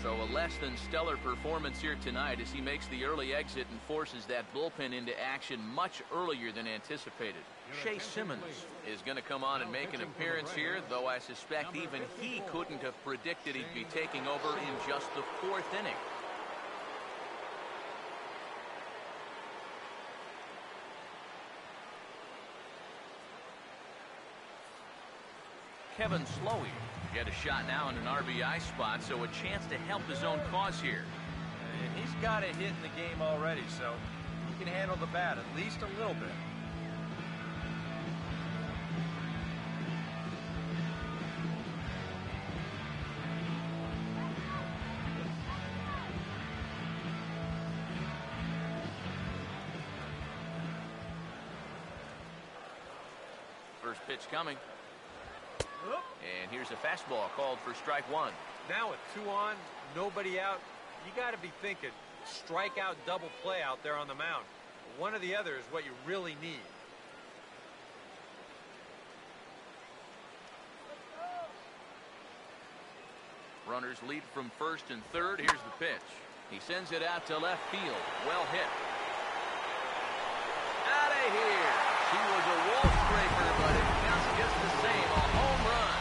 So a less than stellar performance here tonight as he makes the early exit and forces that bullpen into action much earlier than anticipated. Shea Simmons is going to come on and make an appearance here, though I suspect even he couldn't have predicted he'd be taking over in just the 4th inning. Kevin Slowey get a shot now in an RBI spot, so a chance to help his own cause here. And he's got a hit in the game already, so he can handle the bat at least a little bit. First pitch coming. And here's a fastball called for strike one. Now with 2 on, nobody out, you got to be thinking strikeout double play out there on the mound. One or the other is what you really need. Runners lead from first and third. Here's the pitch. He sends it out to left field. Well hit. Out of here. She was a wall scraper, but it counts just the same. A home run.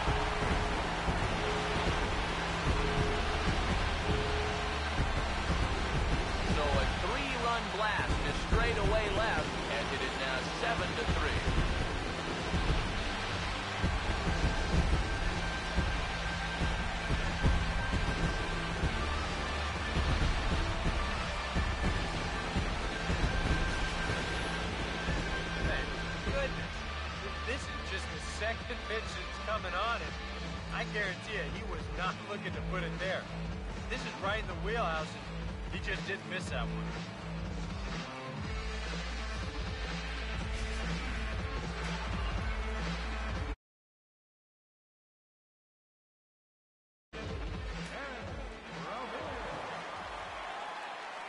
So a 3-run blast is straight away left, and it is now 7-3. Second pitch that's coming on, and I guarantee you he was not looking to put it there. This is right in the wheelhouse, and he just didn't miss that one.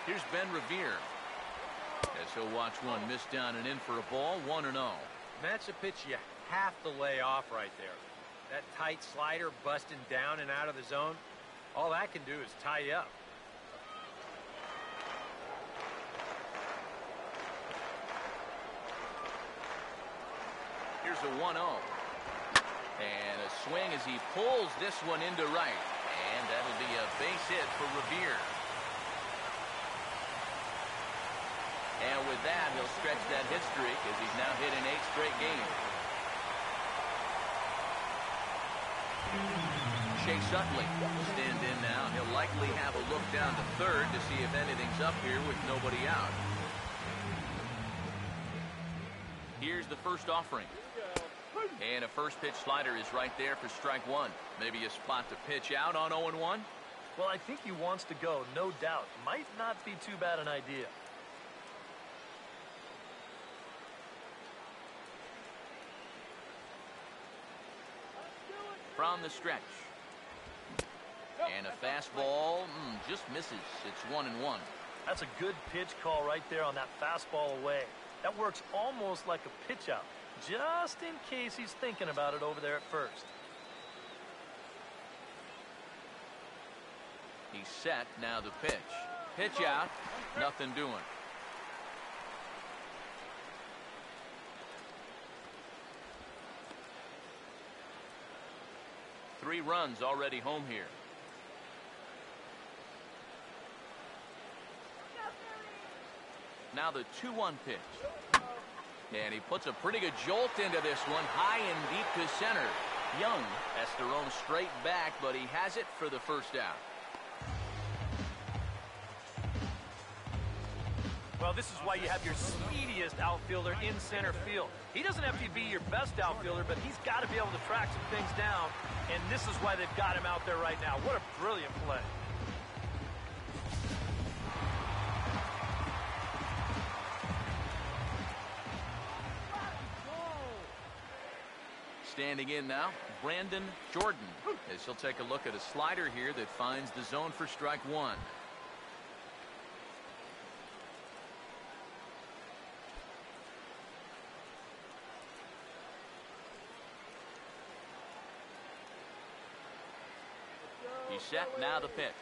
Here's Ben Revere. As he'll watch one miss down and in for a ball, 1-0. That's a pitch you have to lay off right there. That tight slider busting down and out of the zone, all that can do is tie you up. Here's a 1-0. And a swing as he pulls this one into right. And that'll be a base hit for Revere. And with that, he'll stretch that hit streak as he's now hit in 8 straight games. Chase Utley will stand in now. He'll likely have a look down to third to see if anything's up here with nobody out. Here's the first offering. And a first pitch slider is right there for strike one. Maybe a spot to pitch out on 0-1. Well, I think he wants to go, no doubt. Might not be too bad an idea. From the stretch. And a fastball just misses. It's 1-1. That's a good pitch call right there on that fastball away. That works almost like a pitch out, just in case he's thinking about it over there at first. He's set. Now the pitch. Pitch out. Nothing doing. Three runs already home here. Now the 2-1 pitch. And he puts a pretty good jolt into this one, high and deep to center. Young has to roam straight back, but he has it for the first out. Well, this is why you have your speediest outfielder in center field. He doesn't have to be your best outfielder, but he's got to be able to track some things down, and this is why they've got him out there right now. What a brilliant play. Standing in now, Brandon Jordan, as he'll take a look at a slider here that finds the zone for strike one. He's set. Now the pitch.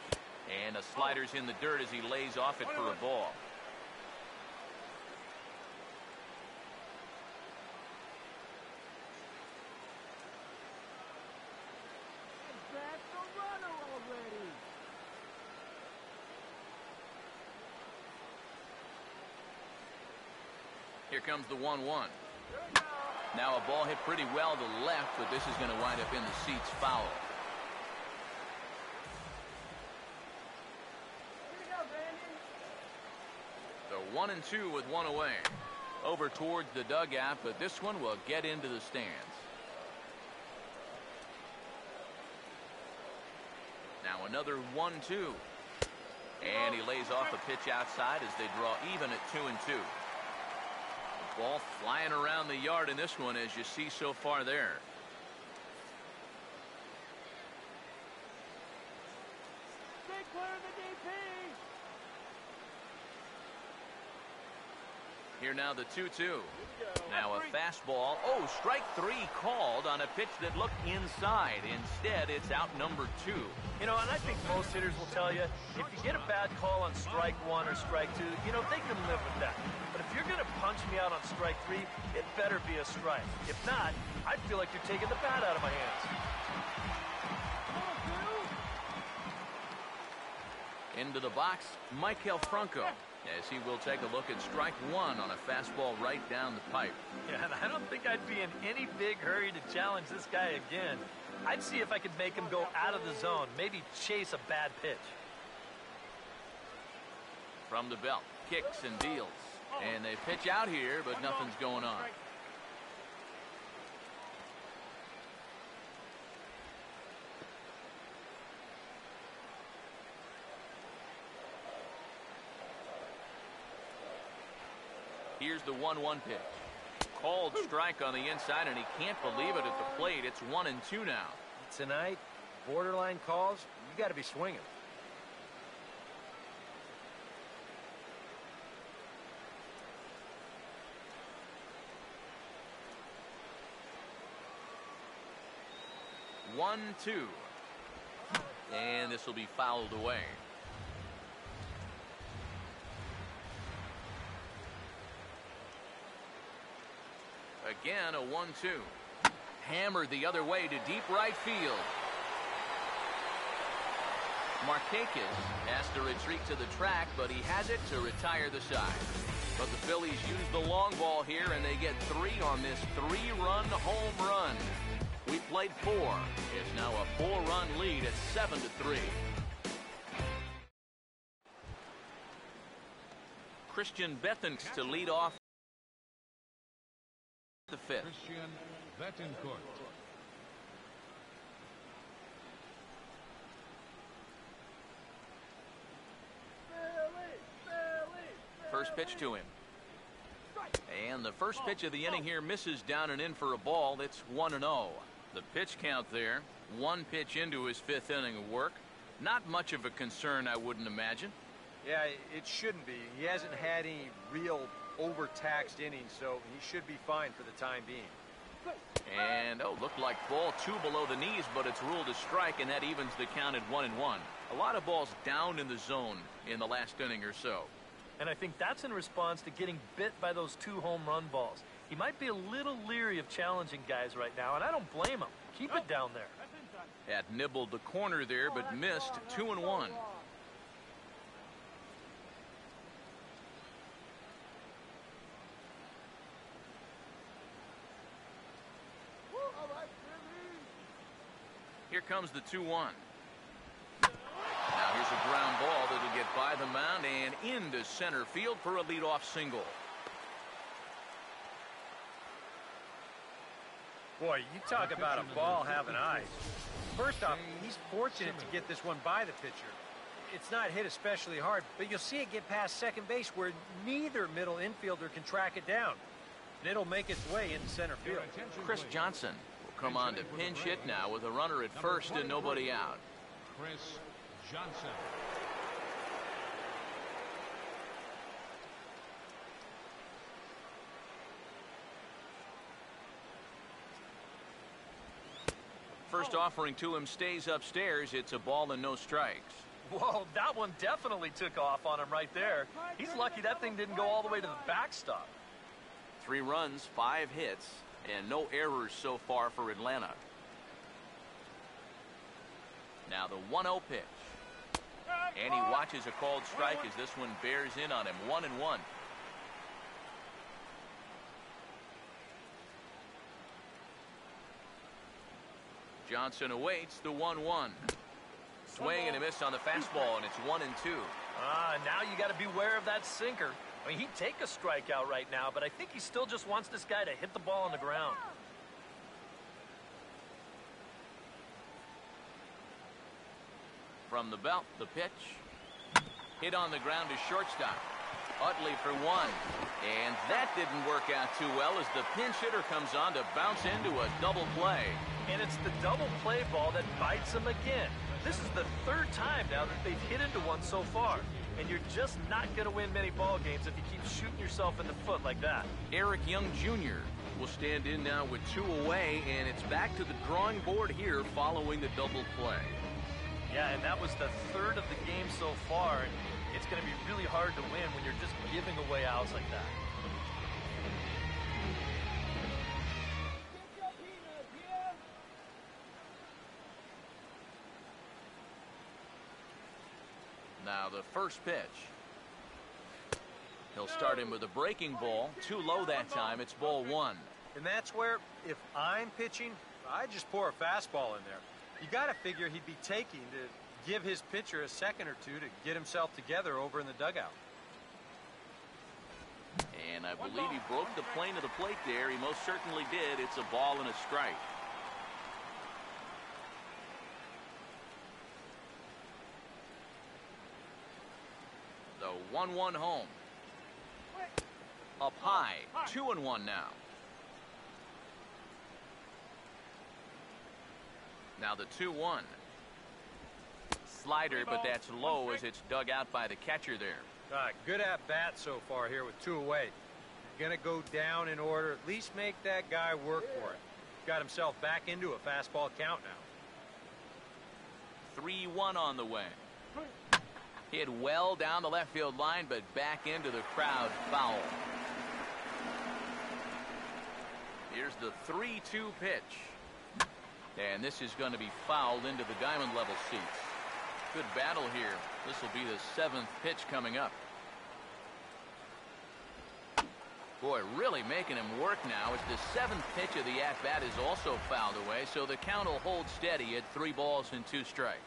And a slider's in the dirt as he lays off it for a ball. Here comes the 1-1. Now a ball hit pretty well to left, but this is going to wind up in the seats foul. So 1-2 with one away. Over towards the dugout, but this one will get into the stands. Now another 1-2. And he lays off a pitch outside as they draw even at 2-2. Ball flying around the yard in this one, as you see so far there. Stay clear of the DP. Here now the 2-2. Now a fastball. Oh, strike 3 called on a pitch that looked inside. Instead, it's out number 2. You know, and I think most hitters will tell you, if you get a bad call on strike 1 or strike 2, you know, they can live with that. But if you're going to punch me out on strike 3, it better be a strike. If not, I feel like you're taking the bat out of my hands. Into the box, Michael Franco, as he will take a look at strike 1 on a fastball right down the pipe. Yeah, and I don't think I'd be in any big hurry to challenge this guy again. I'd see if I could make him go out of the zone, maybe chase a bad pitch. From the belt, kicks and deals. And they pitch out here, but nothing's going on. Here's the 1-1 pitch. Called strike on the inside, and he can't believe it at the plate. It's 1-2 now. Tonight, borderline calls, you got to be swinging. One, two. And this will be fouled away. Again, a 1-2. Hammered the other way to deep right field. Markakis has to retreat to the track, but he has it to retire the side. But the Phillies use the long ball here, and they get 3 on this 3-run home run. We played 4. It's now a 4-run lead at 7-3. Christian Bethancourt to lead off the 5th. Christian Bethancourt. First pitch to him. And the first pitch of the inning here misses down and in for a ball. It's 1-0. The pitch count there. 1 pitch into his 5th inning of work. Not much of a concern, I wouldn't imagine. Yeah, it shouldn't be. He hasn't had any real overtaxed innings, so he should be fine for the time being. And, looked like ball 2 below the knees, but it's ruled a strike, and that evens the count at 1-1. A lot of balls down in the zone in the last inning or so. And I think that's in response to getting bit by those 2 home run balls. He might be a little leery of challenging guys right now, and I don't blame him. Keep it down there. Had nibbled the corner there, but missed 2-1. Here comes the 2-1. Now here's a ground ball that'll get by the mound and into center field for a leadoff single. Boy, you talk about a ball having eyes. First off, he's fortunate to get this one by the pitcher. It's not hit especially hard, but you'll see it get past second base where neither middle infielder can track it down. And it'll make its way into center field. Chris Johnson will come on to pinch hit now with a runner at first and nobody out. Chris Johnson. First offering to him stays upstairs. It's a ball and no strikes. Whoa, that one definitely took off on him right there. He's lucky that thing didn't go all the way to the backstop. 3 runs, 5 hits, and no errors so far for Atlanta. Now the 1-0 pitch. And he watches a called strike as this one bears in on him. 1-1. Johnson awaits the 1-1. Swing and a miss on the fastball, and it's 1-2. Now you got to beware of that sinker. I mean, he'd take a strikeout right now, but I think he still just wants this guy to hit the ball on the ground. From the belt, the pitch. Hit on the ground to shortstop. Utley for one. And that didn't work out too well as the pinch hitter comes on to bounce into a double play. And it's the double play ball that bites him again. This is the third time now that they've hit into one so far. And you're just not going to win many ball games if you keep shooting yourself in the foot like that. Eric Young Jr. will stand in now with 2 away, and it's back to the drawing board here following the double play. Yeah, and that was the third of the game so far. And it's going to be really hard to win when you're just giving away outs like that. Now the first pitch. He'll start him with a breaking ball. Too low that time. It's ball 1. And that's where, if I'm pitching, I just pour a fastball in there. You got to figure he'd be taking to give his pitcher a second or two to get himself together over in the dugout. And I believe he broke the plane of the plate there. He most certainly did. It's a ball and a strike. The 1-1 home. Up high. 2-1 now. Now the 2-1. Slider, but that's low as it's dug out by the catcher there. Good at bat so far here with 2 away. You're going to go down in order. At least make that guy work for it. Got himself back into a fastball count now. 3-1 on the way. Hit well down the left field line, but back into the crowd. Foul. Here's the 3-2 pitch. And this is going to be fouled into the diamond level seats. Good battle here. This will be the 7th pitch coming up. Boy, really making him work now. It's the 7th pitch of the at-bat is also fouled away, so the count will hold steady at 3 balls and 2 strikes.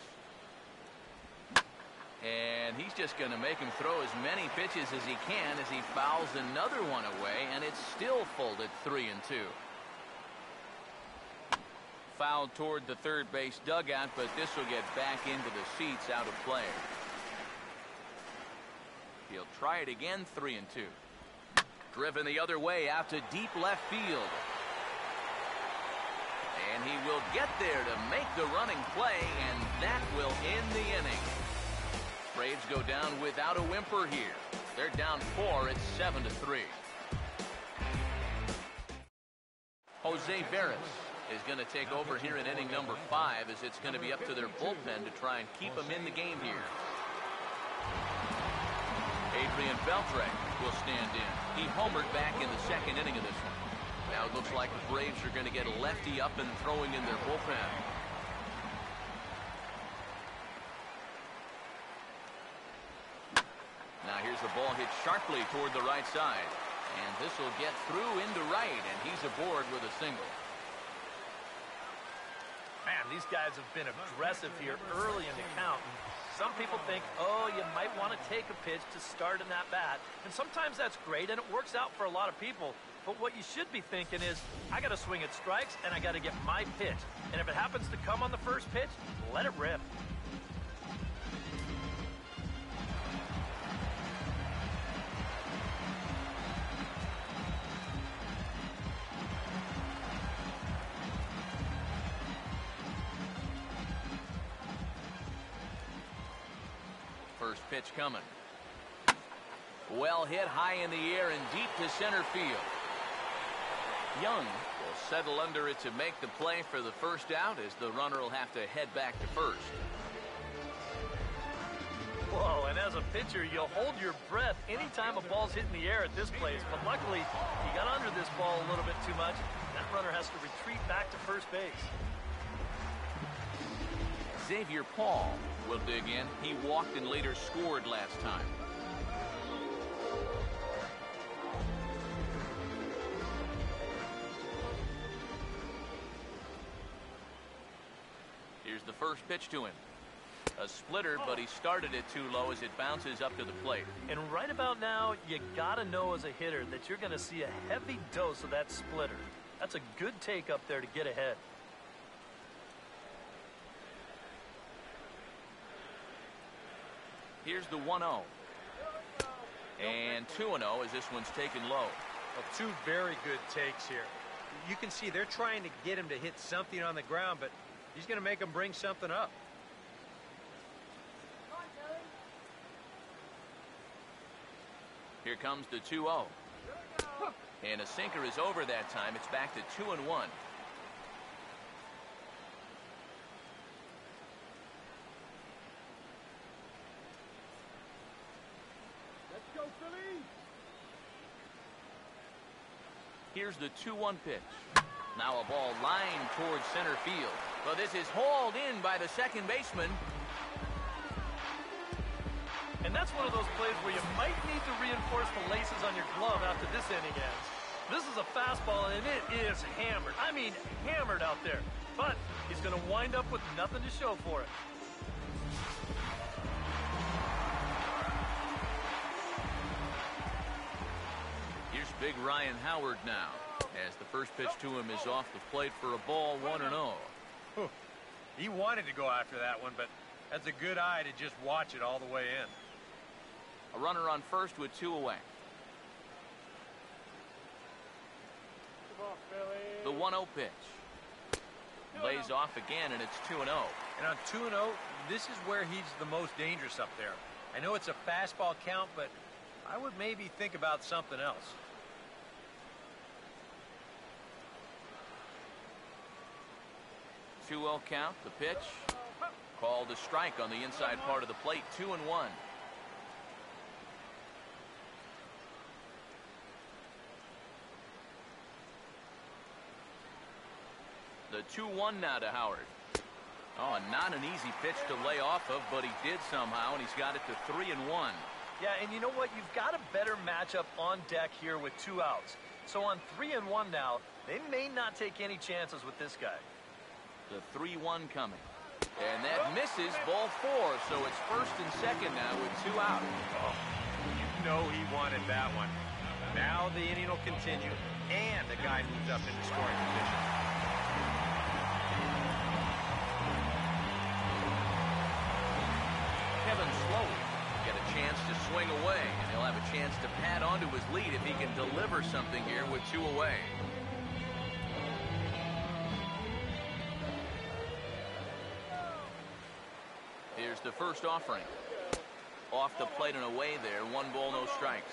And he's just going to make him throw as many pitches as he can as he fouls another one away, and it's still full at 3-2. Fouled toward the third base dugout, but this will get back into the seats out of play. He'll try it again. 3-2. Driven the other way out to deep left field. And he will get there to make the running play, and that will end the inning. Braves go down without a whimper here. They're down 4 at 7-3. Jose Veras is going to take over here in inning number 5 as it's going to be up to their bullpen to try and keep them in the game here. Adrian Beltre will stand in. He homered back in the 2nd inning of this one. Now it looks like the Braves are going to get a lefty up and throwing in their bullpen. Now here's the ball hit sharply toward the right side. And this will get through into right, and he's aboard with a single. Man, these guys have been aggressive here early in the count. And some people think, oh, you might want to take a pitch to start in that bat. And sometimes that's great, and it works out for a lot of people. But what you should be thinking is, I got to swing at strikes, and I got to get my pitch. And if it happens to come on the first pitch, let it rip. First pitch coming. Well hit high in the air and deep to center field. Young will settle under it to make the play for the first out as the runner will have to head back to first. Whoa, and as a pitcher, you'll hold your breath anytime a ball's hit in the air at this place. But luckily, he got under this ball a little bit too much. That runner has to retreat back to first base. Xavier Paul will dig in. He walked and later scored last time. Here's the first pitch to him. A splitter, but he started it too low as it bounces up to the plate. And right about now, you got to know as a hitter that you're going to see a heavy dose of that splitter. That's a good take up there to get ahead. Here's the 1-0. And 2-0 as this one's taken low. Well, two very good takes here. You can see they're trying to get him to hit something on the ground, but he's going to make him bring something up. Here comes the 2-0. And a sinker is over that time. It's back to 2-1. Let's go, Phillies! Here's the 2-1 pitch. Now a ball lined towards center field. But this is hauled in by the second baseman. And that's one of those plays where you might need to reinforce the laces on your glove after this inning ends. This is a fastball, and it is hammered. I mean, hammered out there. But he's going to wind up with nothing to show for it. Here's big Ryan Howard now, as the first pitch to him is off the plate for a ball, 1-0. He wanted to go after that one, but that's a good eye to just watch it all the way in. A runner on first with 2 away. The 1-0 pitch. Lays off again, and it's 2-0. And on 2-0, this is where he's the most dangerous up there. I know it's a fastball count, but I would maybe think about something else. Two-0 count, the pitch. Called a strike on the inside part of the plate, 2-1. The 2-1 now to Howard. Oh, not an easy pitch to lay off of, but he did somehow, and he's got it to 3-1. Yeah, and you know what? You've got a better matchup on deck here with 2 outs. So on 3-1 now, they may not take any chances with this guy. The 3-1 coming. And that misses, ball 4, so it's first and second now with 2 out. Oh, you know he wanted that one. Now the inning will continue, and the guy moves up into scoring position. Kevin Slowey get a chance to swing away, and he'll have a chance to pad onto his lead if he can deliver something here with 2 away. Here's the first offering. Off the plate and away there. 1 ball, no strikes.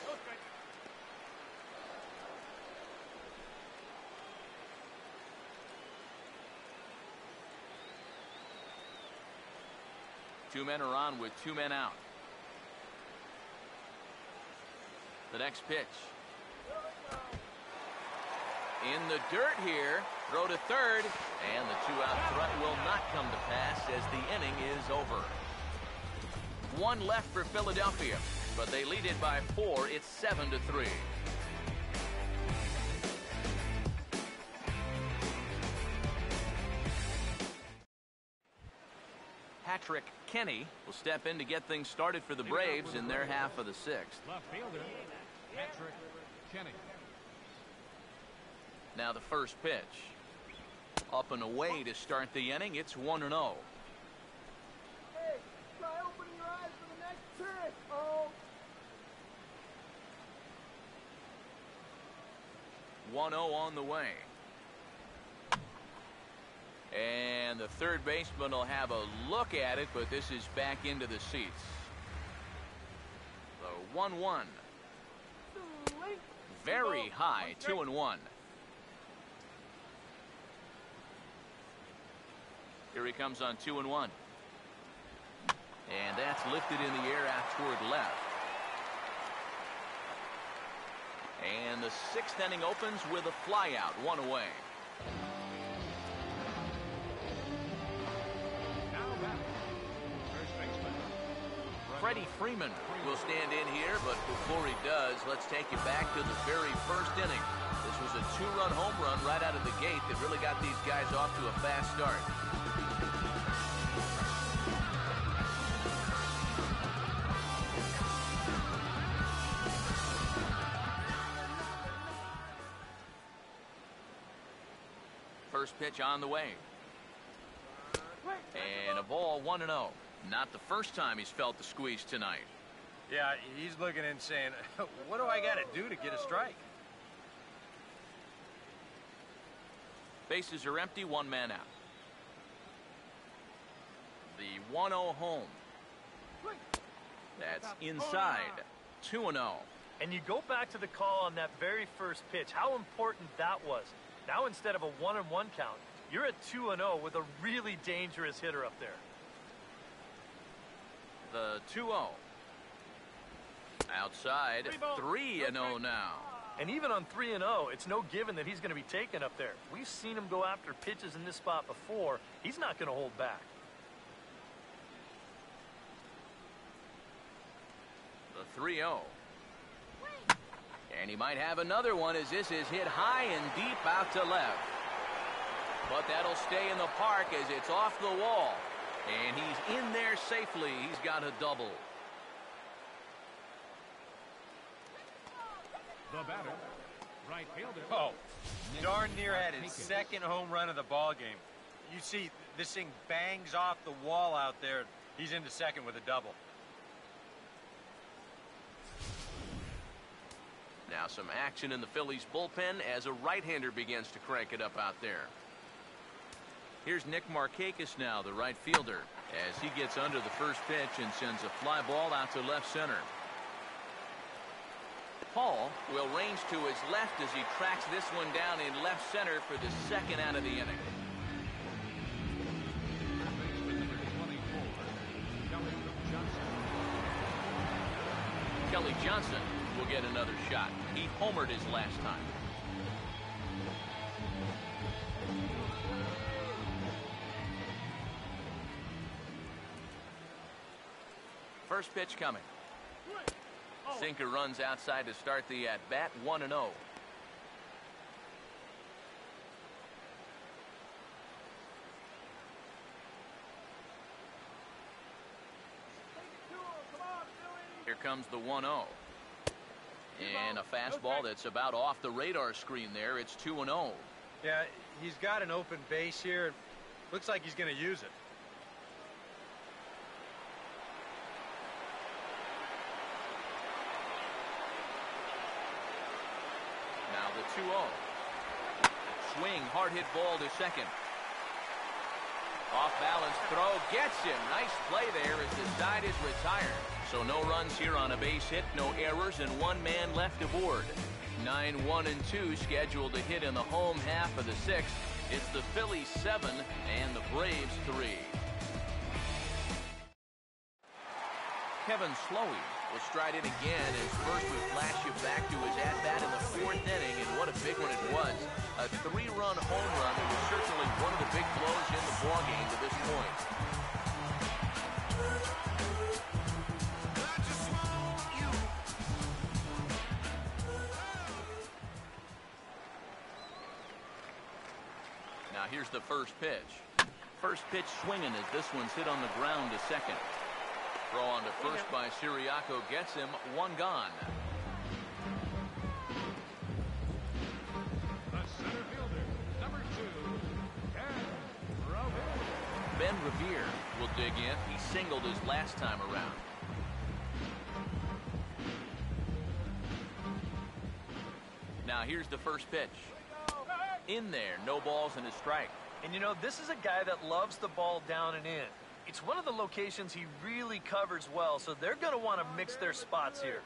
Two men are on with 2 men out. The next pitch. In the dirt here. Throw to third. And the 2-out threat will not come to pass as the inning is over. 1 left for Philadelphia, but they lead it by 4. It's 7-3. Patrick Kenny will step in to get things started for the Braves in their half of the 6th. Left fielder, Patrick Kenny. Now the first pitch. Up and away to start the inning. It's 1-0. Hey, try opening your eyes for the next pitch. Oh. 1-0 on the way. And the third baseman will have a look at it, but this is back into the seats. The 1-1. Very high, 2-1. Here he comes on 2-1. And that's lifted in the air out toward left. And the 6th inning opens with a flyout, 1 away. Now back, first baseman. Freddie Freeman will stand in here, but before he does, let's take you back to the very first inning. This was a 2-run home run right out of the gate that really got these guys off to a fast start. First pitch on the way. And a ball, 1-0. Not the first time he's felt the squeeze tonight. Yeah, he's looking and saying, what do I got to do to get a strike? Bases are empty, one man out. The 1-0 home. That's inside. 2-0. And you go back to the call on that very first pitch, how important that was. Now instead of a 1-1 count, you're at 2-0 with a really dangerous hitter up there. The 2-0. Outside, 3-0 now. And even on 3-0, it's no given that he's going to be taken up there. We've seen him go after pitches in this spot before. He's not going to hold back. The 3-0. And he might have another one as this is hit high and deep out to left. But that'll stay in the park as it's off the wall. And he's in there safely. He's got a double. The batter, right fielder. Oh, darn near had his second home run of the ball game. You see, this thing bangs off the wall out there. He's into second with a double. Now some action in the Phillies bullpen as a right-hander begins to crank it up out there. Here's Nick Markakis now, the right fielder, as he gets under the first pitch and sends a fly ball out to left center. Paul will range to his left as he tracks this one down in left center for the second out of the inning. Kelly Johnson will get another shot. He homered his last time. First pitch coming. Sinker runs outside to start the at-bat, 1-0. Here comes the 1-0. And a fastball that's about off the radar screen there. It's 2-0. Yeah, he's got an open base here. Looks like he's going to use it. Now the 2-0. Swing, hard hit ball to second. Off balance throw gets him. Nice play there as the side is retired. So no runs here on a base hit, no errors, and one man left aboard. 9, 1, and 2 scheduled to hit in the home half of the sixth. It's the Phillies 7 and the Braves 3. Kevin Slowey will stride in again as first we flash you back to his at-bat in the fourth inning, and what a big one it was. A 3-run home run that was certainly one of the big blows in the ballgame to this point. Now here's the first pitch. First pitch swinging as this one's hit on the ground to second. Throw on to first by Siriaco gets him, one gone. The center fielder, number 2, Ben Revere will dig in. He singled his last time around. Now here's the first pitch. In there, no balls and a strike. And you know, this is a guy that loves the ball down and in. It's one of the locations he really covers well, so they're going to want to mix their spots here.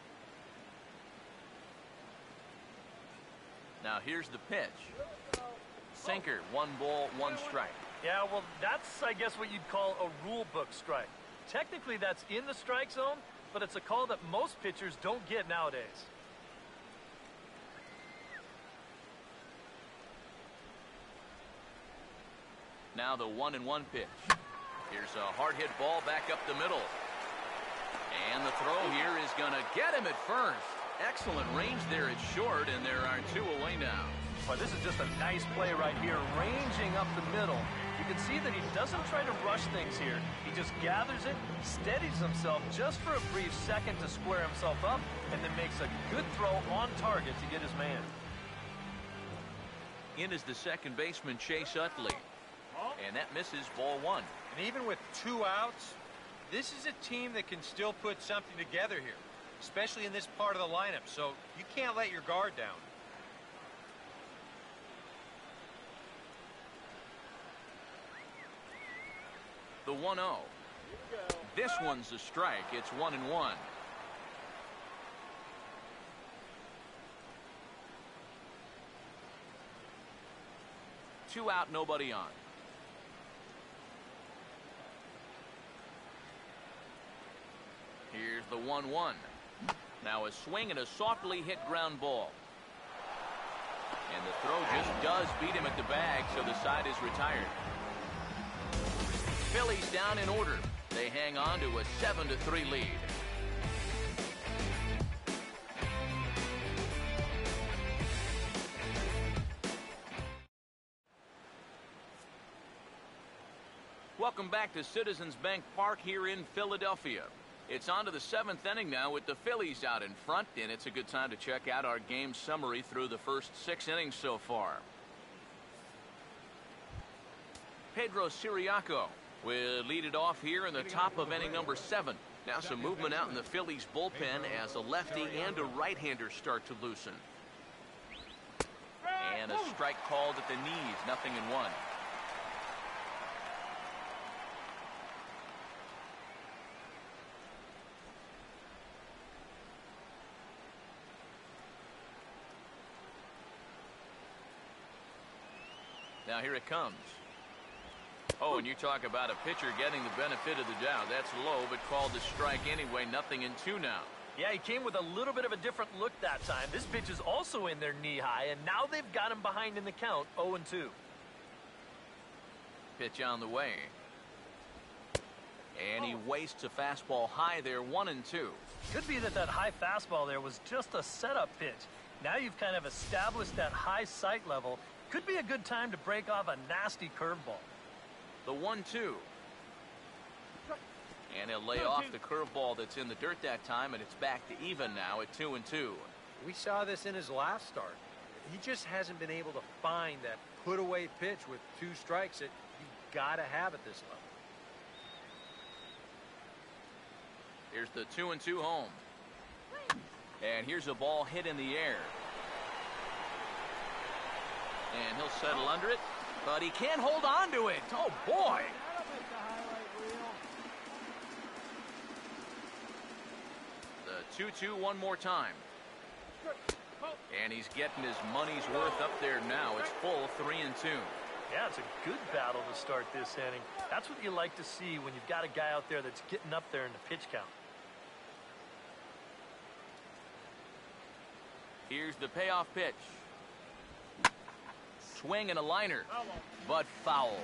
Now here's the pitch. Sinker, 1 ball, 1 strike. Yeah, well, that's, I guess, what you'd call a rule book strike. Technically, that's in the strike zone, but it's a call that most pitchers don't get nowadays. Now the 1-1 pitch. Here's a hard hit ball back up the middle. And the throw here is going to get him at first. Excellent range there at short, and there are 2 away now. Well, this is just a nice play right here, ranging up the middle. You can see that he doesn't try to rush things here. He just gathers it, steadies himself just for a brief second to square himself up, and then makes a good throw on target to get his man. In is the second baseman, Chase Utley. And that misses, ball 1. And even with 2 outs, this is a team that can still put something together here. especially in this part of the lineup, so you can't let your guard down. The 1-0. This one's a strike. It's 1-1. Two out, nobody on. Here's the 1-1. Now a swing and a softly hit ground ball. And the throw just does beat him at the bag, so the side is retired. Phillies down in order. They hang on to a 7-3 lead. Welcome back to Citizens Bank Park here in Philadelphia. It's on to the 7th inning now with the Phillies out in front, and it's a good time to check out our game summary through the first 6 innings so far. Pedro Siriaco will lead it off here in the top of inning number 7. Now some movement out in the Phillies bullpen as a lefty and a right-hander start to loosen. And a strike called at the knees, 0-1. Now here it comes. Oh, and you talk about a pitcher getting the benefit of the doubt. That's low, but called a strike anyway. 0-2 now. Yeah, he came with a little bit of a different look that time. This pitch is also in their knee high, and now they've got him behind in the count, 0-2. Pitch on the way. And he wastes a fastball high there, 1-2. Could be that high fastball there was just a setup pitch. Now you've kind of established that high sight level. Could be a good time to break off a nasty curveball. The 1-2. And he'll lay off the curveball that's in the dirt that time, and it's back to even now at 2-2. We saw this in his last start. He just hasn't been able to find that put-away pitch with 2 strikes that you got to have at this level. Here's the 2-2 home. And here's a ball hit in the air. And he'll settle under it, but he can't hold on to it. Oh, boy. The 2-2 one more time. And he's getting his money's worth up there now. It's full 3-2. Yeah, it's a good battle to start this inning. That's what you like to see when you've got a guy out there that's getting up there in the pitch count. Here's the payoff pitch. Swing and a liner, but foul.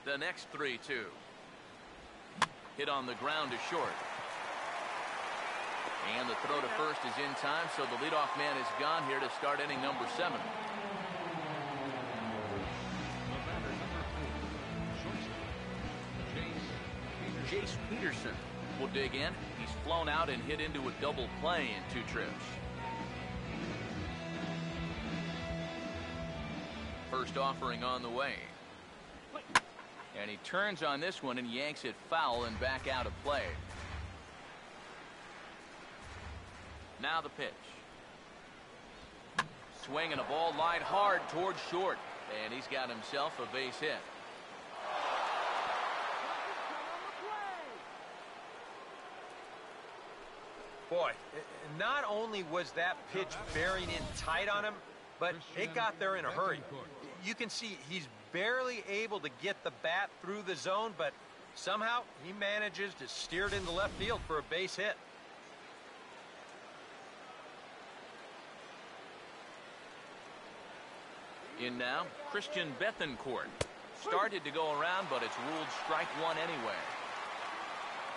The next 3-2. Hit on the ground to short. And the throw to first is in time, so the leadoff man is gone here to start inning number 7. Jace Peterson will dig in. He's flown out and hit into a double play in 2 trips. First offering on the way. And he turns on this one and yanks it foul and back out of play. Now the pitch. Swing and a ball lined hard towards short. And he's got himself a base hit. Boy, not only was that pitch bearing in tight on him, but it got there in a hurry. You can see he's barely able to get the bat through the zone, but somehow he manages to steer it into left field for a base hit. In now, Christian Bethancourt. Started to go around, but it's ruled strike 1 anyway.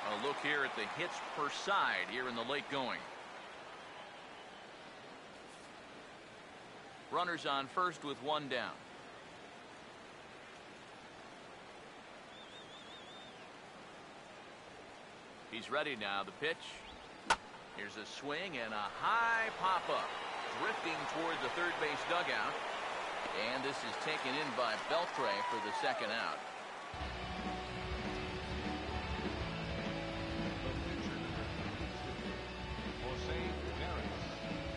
A look here at the hits per side here in the late going. Runners on first with 1 down. He's ready now. The pitch. Here's a swing and a high pop-up. Drifting toward the third base dugout. And this is taken in by Beltre for the second out.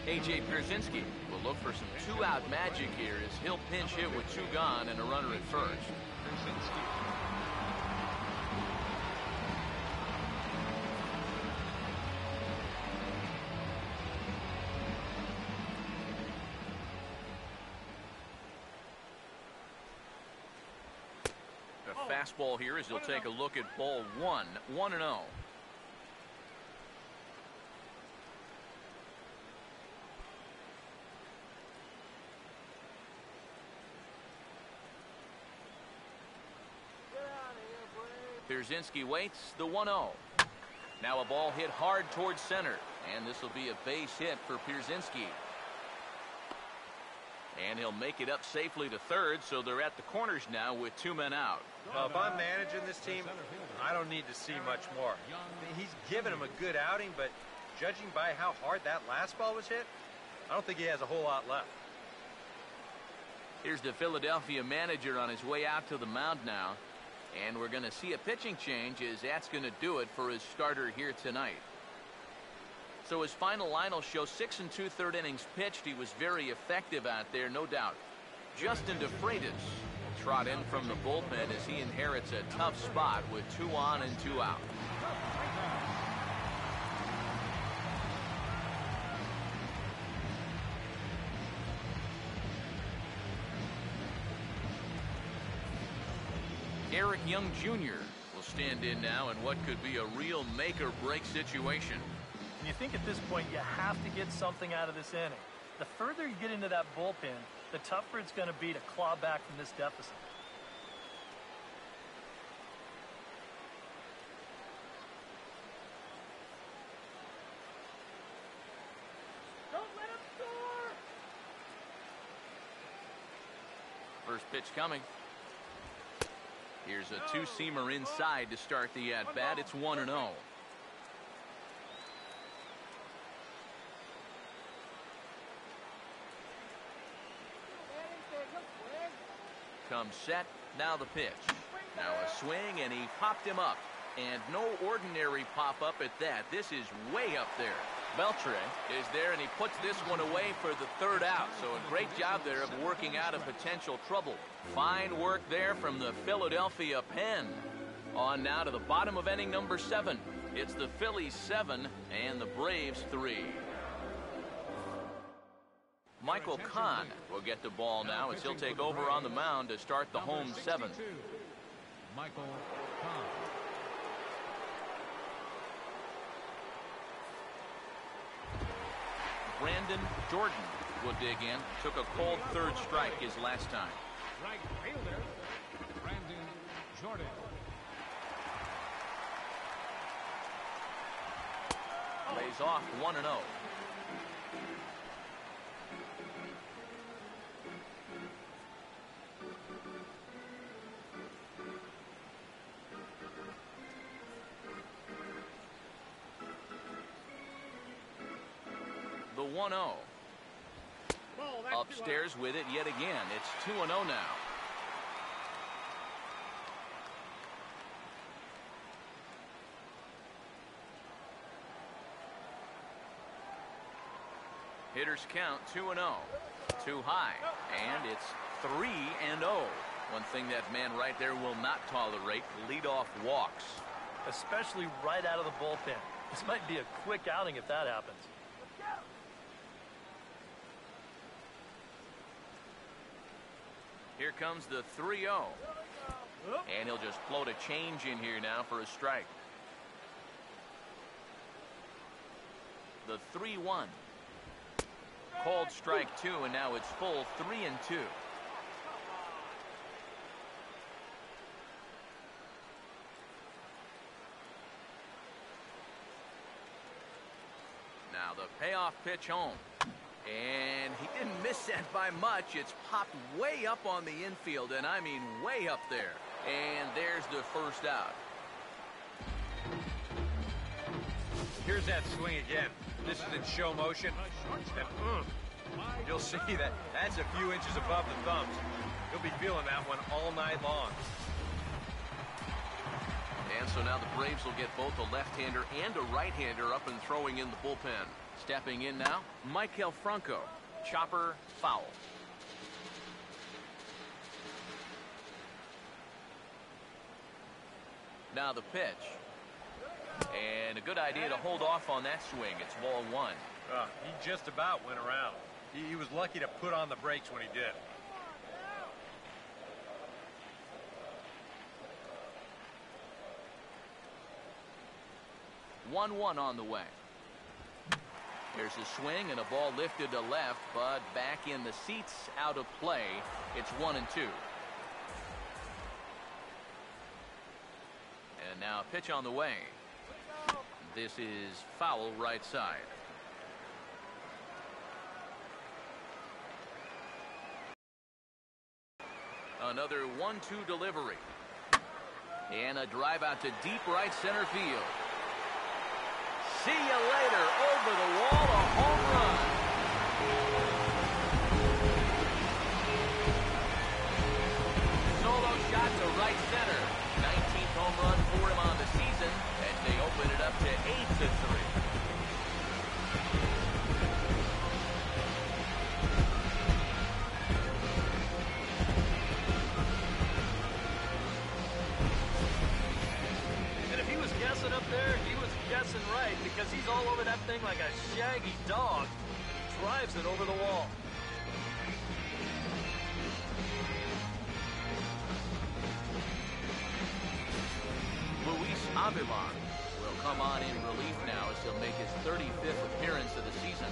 A.J. Pierzynski will look for some two-out magic here as he'll pinch hit with two gone and a runner at first. A fastball here as he'll take a look at ball one, 1-0. Pierzynski waits the 1-0. Now a ball hit hard towards center, and this will be a base hit for Pierzynski. And he'll make it up safely to third, so they're at the corners now with two men out. Well, if I'm managing this team, I don't need to see much more. He's given him a good outing, but judging by how hard that last ball was hit, I don't think he has a whole lot left. Here's the Philadelphia manager on his way out to the mound now. And we're going to see a pitching change as that's going to do it for his starter here tonight. So his final line will show 6 2/3 innings pitched. He was very effective out there, no doubt. Justin DeFreitas will trot in from the bullpen as he inherits a tough spot with 2 on and 2 out. Eric Young Jr. will stand in now in what could be a real make-or-break situation. And you think at this point you have to get something out of this inning. The further you get into that bullpen, the tougher it's going to be to claw back from this deficit. Don't let him score! First pitch coming. Here's a two-seamer inside to start the at-bat. It's 1-0. Comes set. Now the pitch. Now a swing, and he popped him up. And no ordinary pop-up at that. This is way up there. Beltre is there, and he puts this one away for the third out. So a great job there of working out of potential trouble. Fine work there from the Philadelphia pen. On now to the bottom of inning number 7. It's the Phillies 7 and the Braves 3. Michael Kahn will get the ball now as he'll take over on the mound to start the home 7th. Michael Kahn. Brandon Jordan will dig in. Took a cold third strike his last time. Right fielder, Brandon Jordan. Lays off 1-0. The 1-0. Upstairs with it yet again. It's 2-0 now. Hitters count 2-0. Too high. And it's 3-0. One thing that man right there will not tolerate, leadoff walks. Especially right out of the bullpen. This might be a quick outing if that happens. Here comes the 3-0. And he'll just float a change in here now for a strike. The 3-1. Called strike 2, and now it's full 3-2. Now the payoff pitch home. And he didn't miss that by much. It's popped way up on the infield, and I mean way up there. And there's the first out. Here's that swing again. This is in show motion. You'll see that that's a few inches above the thumbs. He'll be feeling that one all night long. And so now the Braves will get both a left-hander and a right-hander up and throwing in the bullpen. Stepping in now, Maikel Franco. Chopper, foul. Now the pitch. And a good idea to hold off on that swing. It's ball one. He just about went around. He was lucky to put on the brakes when he did. One on the way. Here's a swing and a ball lifted to left, but back in the seats, out of play. It's 1-2. And now a pitch on the way. This is foul right side. Another 1-2 delivery. And a drive out to deep right center field. See you later. Over the wall, a home run. Solo shot to right center. 19th home run for him on the season as they open it up to 8-3. Up there, he was guessing right because he's all over that thing like a shaggy dog. Drives it over the wall. Luis Avila will come on in relief now as he'll make his 35th appearance of the season.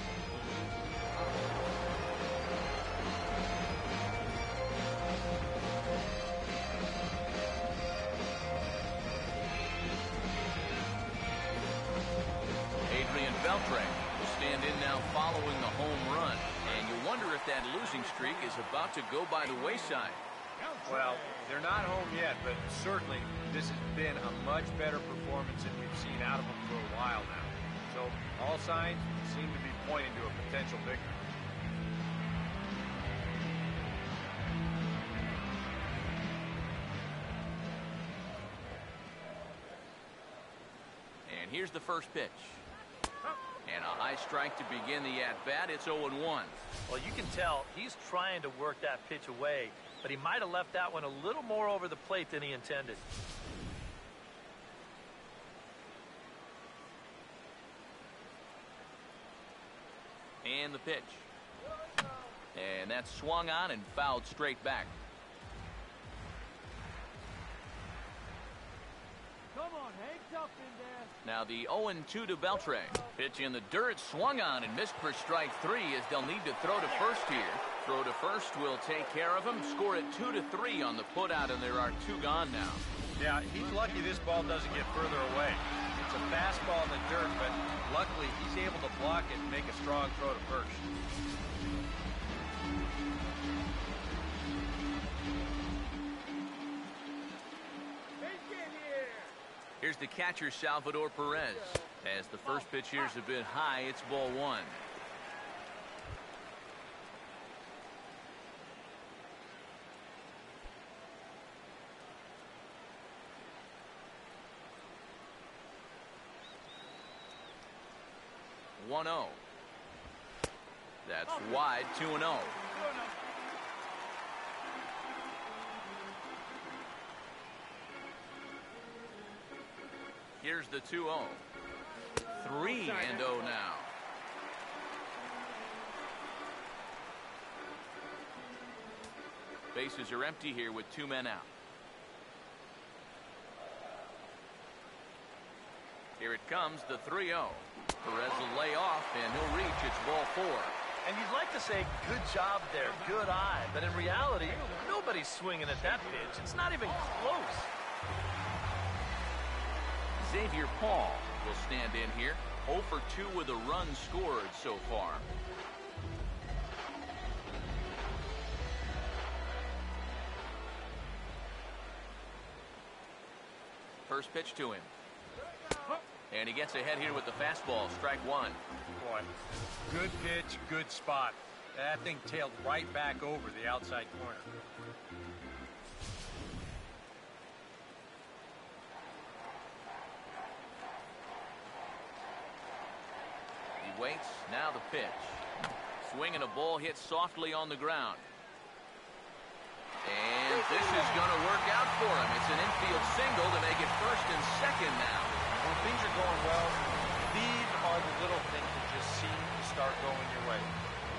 Will stand in now following the home run, and you wonder if that losing streak is about to go by the wayside. Well, they're not home yet, but certainly this has been a much better performance than we've seen out of them for a while now. So all signs seem to be pointing to a potential victory. And here's the first pitch. And a high strike to begin the at-bat. It's 0-1. Well, you can tell he's trying to work that pitch away, but he might have left that one a little more over the plate than he intended. And the pitch. And that's swung on and fouled straight back. Come on, hang tough in there. Now the 0-2 to Beltre. Pitch in the dirt, swung on and missed for strike three as they'll need to throw to first here. Throw to first will take care of him. Score it 2-3 on the putout, and there are two gone now. Yeah, he's lucky this ball doesn't get further away. It's a fastball in the dirt, but luckily he's able to block it and make a strong throw to first. Here's the catcher, Salvador Perez. As the first pitch here's a bit high, it's ball one. One 0. That's wide, 2-0. Here's the 2-0. 3-0 now. Bases are empty here with two men out. Here it comes, the 3-0. Perez will lay off, and he'll reach. It's ball four. And you'd like to say, good job there, good eye. But in reality, nobody's swinging at that pitch. It's not even close. Xavier Paul will stand in here. 0 for 2 with a run scored so far. First pitch to him. And he gets ahead here with the fastball. Strike one. Boy, good pitch, good spot. That thing tailed right back over the outside corner. He waits. Now the pitch. Swing and a ball hit softly on the ground. And this is going to work out for him. It's an infield single to make it first and second now. When things are going well, these are the little things that just seem to start going your way.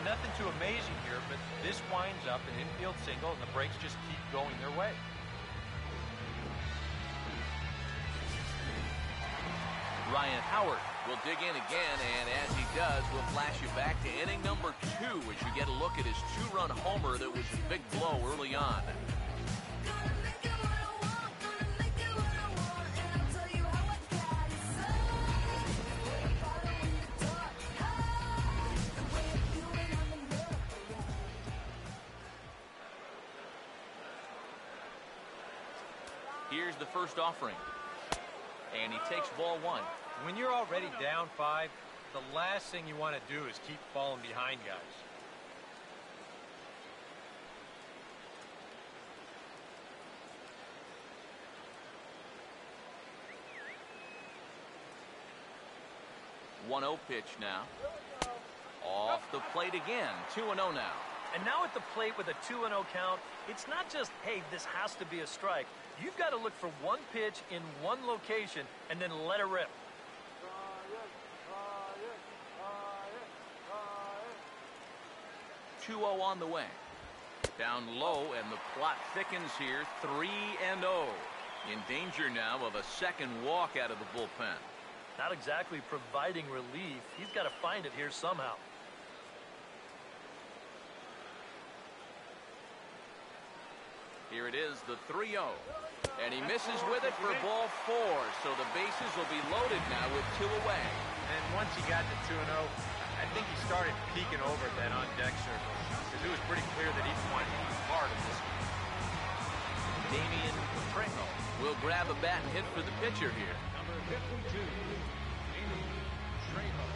Nothing too amazing here, but this winds up an infield single, and the breaks just keep going their way. Ryan Howard will dig in again, and as he does, we'll flash you back to inning number 2 as you get a look at his 2-run homer that was a big blow early on. Here's the first offering. And he takes ball 1. When you're already down 5, the last thing you want to do is keep falling behind guys. One 1-0 pitch now. Off the plate again. 2-0 now. And now at the plate with a 2-0 count, it's not just, hey, this has to be a strike. You've got to look for one pitch in one location and then let it rip. 2-0 on the way. Down low, and the plot thickens here. 3-0. In danger now of a second walk out of the bullpen. Not exactly providing relief. He's got to find it here somehow. Here it is, the 3-0. And he misses with it for ball 4. So the bases will be loaded now with 2 away. And once he got to 2-0, I think he started peeking over that on-deck circle, because it was pretty clear that he wanted to be part of this game. Damian Trejo will grab a bat and hit for the pitcher here. Number 52, Damian Trejo.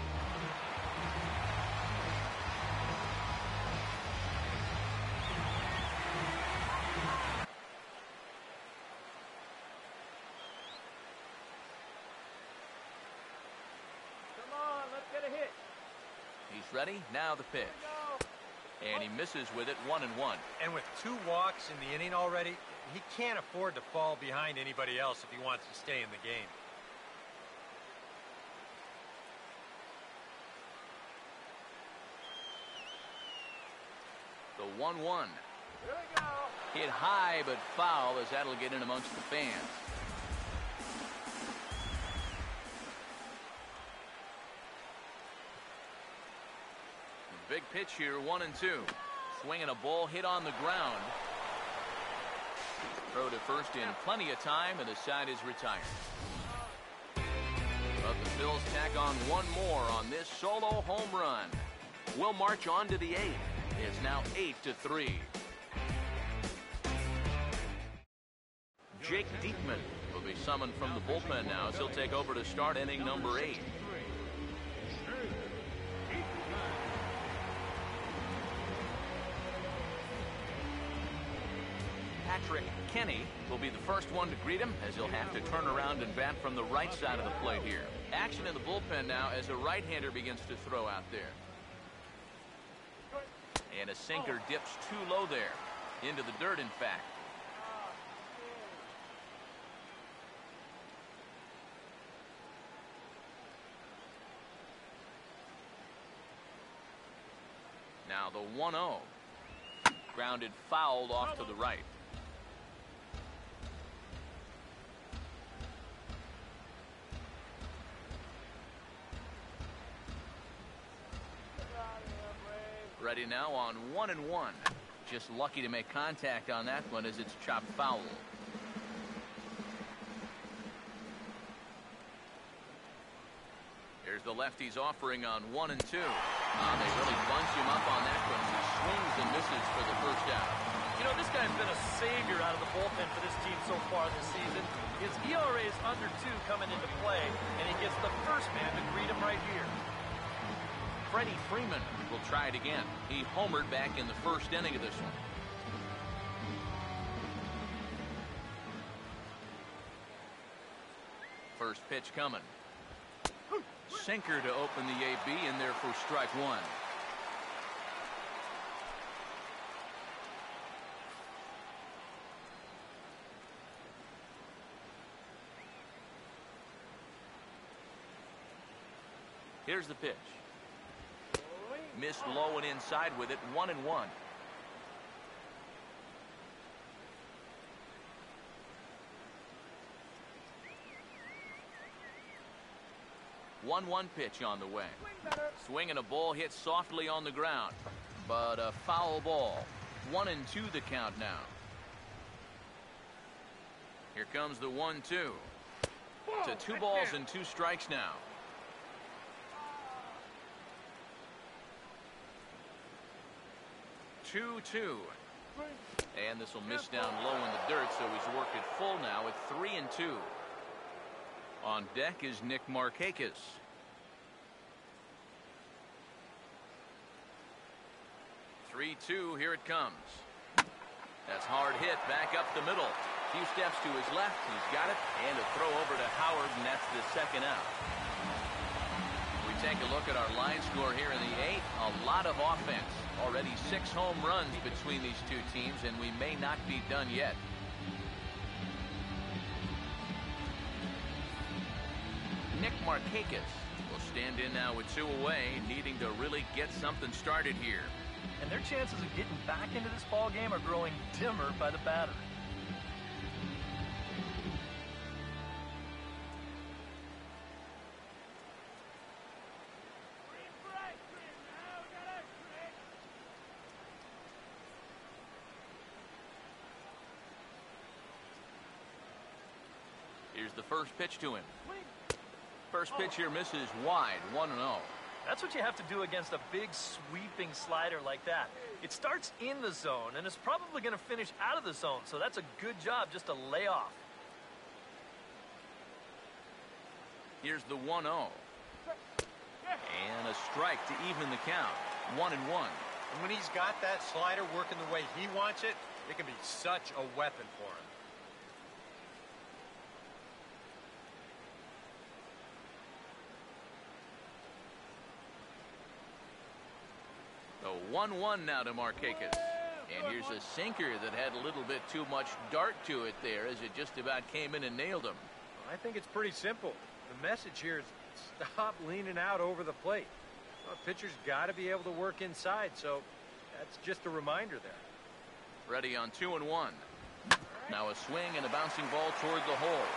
Ready? Now the pitch. And he misses with it. 1-1. And with 2 walks in the inning already, he can't afford to fall behind anybody else if he wants to stay in the game. The 1-1. Hit high but foul, as that'll get in amongst the fans. Big pitch here, 1-2. Swinging a ball hit on the ground. Throw to first in plenty of time, and the side is retired. But the Phils tack on one more on this solo home run. We'll march on to the 8th. It's now 8-3. Jake Diekman will be summoned from the bullpen now as he'll take over to start inning number 8. Patrick Kenny will be the first one to greet him, as he'll have to turn around and bat from the right side of the plate here. Action in the bullpen now as a right-hander begins to throw out there. And a sinker dips too low there. Into the dirt, in fact. Now the 1-0. Grounded fouled off to the right. Ready now on 1-1. Just lucky to make contact on that one as it's chopped foul. Here's the lefty's offering on 1-2. They really bunch him up on that one. He swings and misses for the first out. You know, this guy's been a savior out of the bullpen for this team so far this season. His ERA is under 2 coming into play, and he gets the first man to greet him right here. Freddie Freeman will try it again. He homered back in the first inning of this one. First pitch coming. Sinker to open the AB, and there for strike one. Here's the pitch. Missed low and inside with it. 1-1. 1-1 pitch on the way. Swing and a ball hit softly on the ground, but a foul ball. 1-2 the count now. Here comes the 1-2. To 2 balls and 2 strikes now. Two. And this will miss down low in the dirt, so he's worked it full now at 3-2. On deck is Nick Markakis. 3-2, here it comes. That's hard hit back up the middle. Few steps to his left, he's got it, and a throw over to Howard, and that's the second out. We take a look at our line score here in the 8th. A lot of offense. Already 6 home runs between these two teams, and we may not be done yet. Nick Markakis will stand in now with 2 away, needing to really get something started here. And their chances of getting back into this ball game are growing dimmer by the batter. Here's the first pitch to him. First pitch here misses wide, 1-0. That's what you have to do against a big sweeping slider like that. It starts in the zone and it's probably going to finish out of the zone, so that's a good job just to lay off. Here's the 1-0. And a strike to even the count. 1-1. And when he's got that slider working the way he wants it, it can be such a weapon for him. So 1-1 now to Markakis. And here's a sinker that had a little bit too much dart to it there as it just about came in and nailed him. I think it's pretty simple. The message here is stop leaning out over the plate. Well, pitcher's got to be able to work inside, so that's just a reminder there. Ready on 2-1. Now a swing and a bouncing ball toward the hole.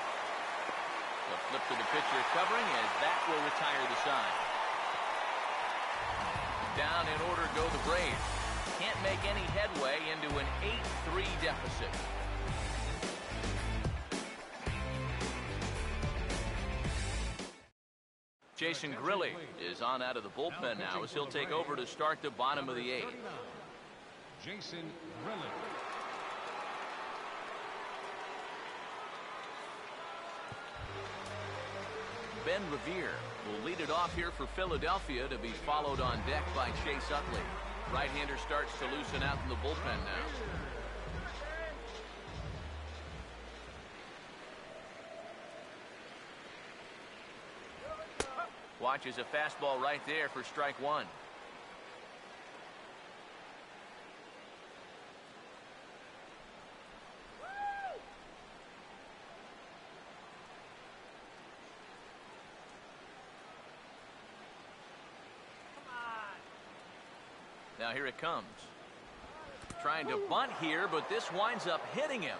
The flip to the pitcher covering as that will retire the side. Down in order go the Braves. Can't make any headway into an 8-3 deficit. Jason Grilli is on out of the bullpen now as he'll take over to start the bottom of the 8th. Jason Grilli. Ben Revere will lead it off here for Philadelphia, to be followed on deck by Chase Utley. Right-hander starts to loosen out in the bullpen now. Watches a fastball right there for strike one. Now here it comes. Trying to bunt here, but this winds up hitting him.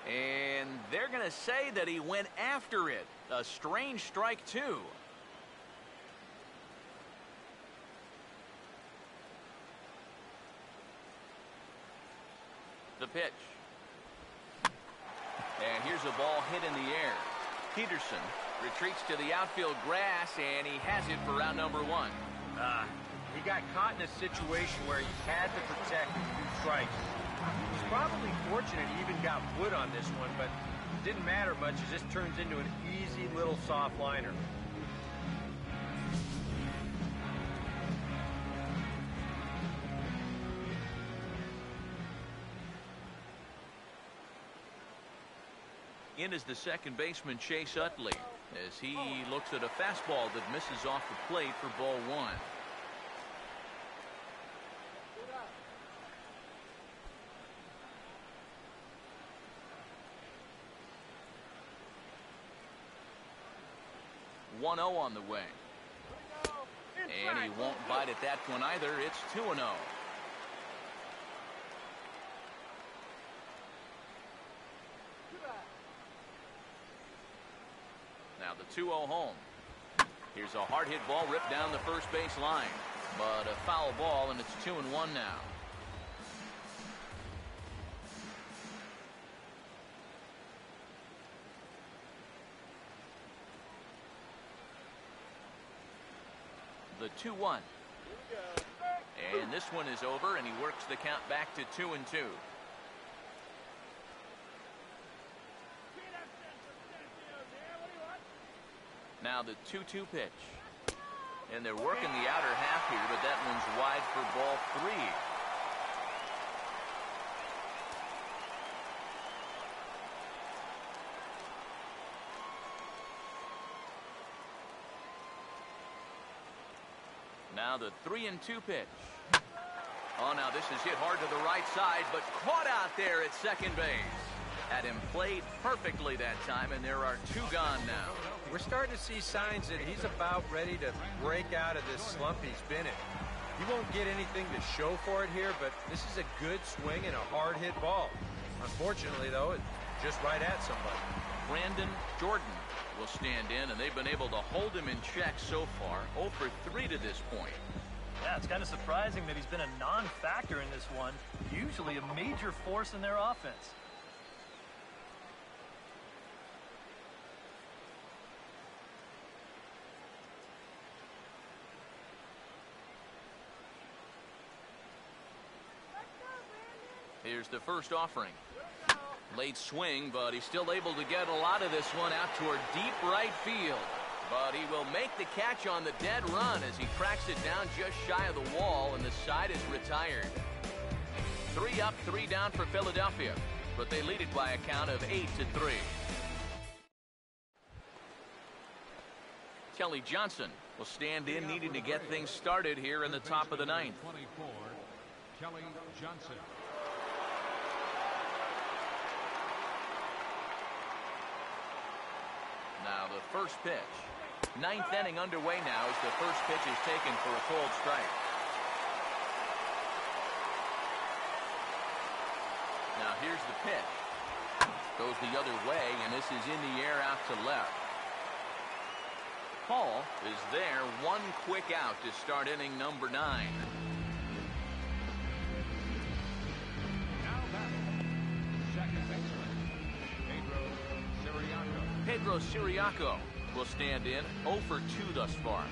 And they're going to say that he went after it. A strange strike, too. The pitch. And here's a ball hit in the air. Peterson retreats to the outfield grass, and he has it for round number one. He got caught in a situation where he had to protect a few strikes. He's probably fortunate he even got wood on this one, but it didn't matter much as this turns into an easy little soft liner. In is the second baseman, Chase Utley, as he looks at a fastball that misses off the plate for ball one. One 0 on the way. And he won't bite at that one either. It's 2-0. Now the 2-0 home. Here's a hard hit ball ripped down the first base line, but a foul ball, and it's 2-1 now. The 2-1. And this one is over, and he works the count back to 2-2. Now the 2-2 pitch. And they're working the outer half here, but that one's wide for ball 3. Now the 3-2 pitch. Oh, now this is hit hard to the right side, but caught out there at second base. Had him played perfectly that time, and there are 2 gone now. We're starting to see signs that he's about ready to break out of this slump he's been in. He won't get anything to show for it here, but this is a good swing and a hard hit ball. Unfortunately, though, it's just right at somebody. Brandon Jordan will stand in, and they've been able to hold him in check so far. 0 for 3 to this point. Yeah, it's kind of surprising that he's been a non-factor in this one. Usually a major force in their offense. Here's the first offering. Late swing, but he's still able to get a lot of this one out toward deep right field. But he will make the catch on the dead run as he cracks it down just shy of the wall, and the side is retired. 3 up, 3 down for Philadelphia, but they lead it by a count of 8-3. Kelly Johnson will stand in, needing to get things started here in the top of the 9th. 24, Kelly Johnson. Now the first pitch. 9th inning underway now as the first pitch is taken for a cold strike. Now here's the pitch. Goes the other way, and this is in the air out to left. Paul is there, one quick out to start inning number 9. Now batting, second baseman, Pedro Siriaco will stand in, 0 for 2 thus far.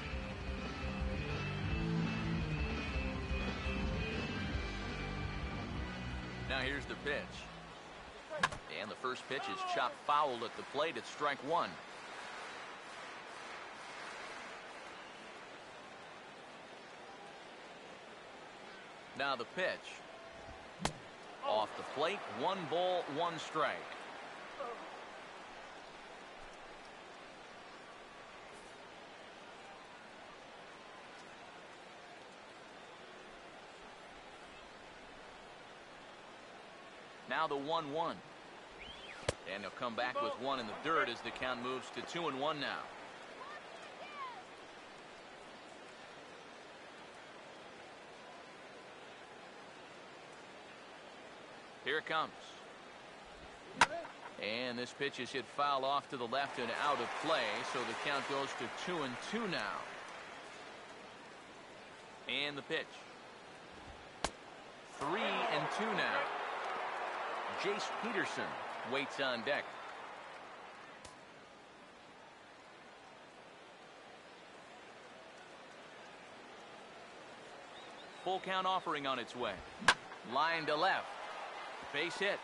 Now here's the pitch. And the first pitch is chopped foul at the plate. It's strike 1. Now the pitch. Off the plate, 1 ball, 1 strike. Now the 1-1. And they'll come back with 1 in the dirt as the count moves to 2-1 now. Here it comes. And this pitch is hit foul off to the left and out of play, so the count goes to 2-2 now. And the pitch. 3-2 now. Jace Peterson waits on deck. Full count offering on its way. Line to left. Base hit.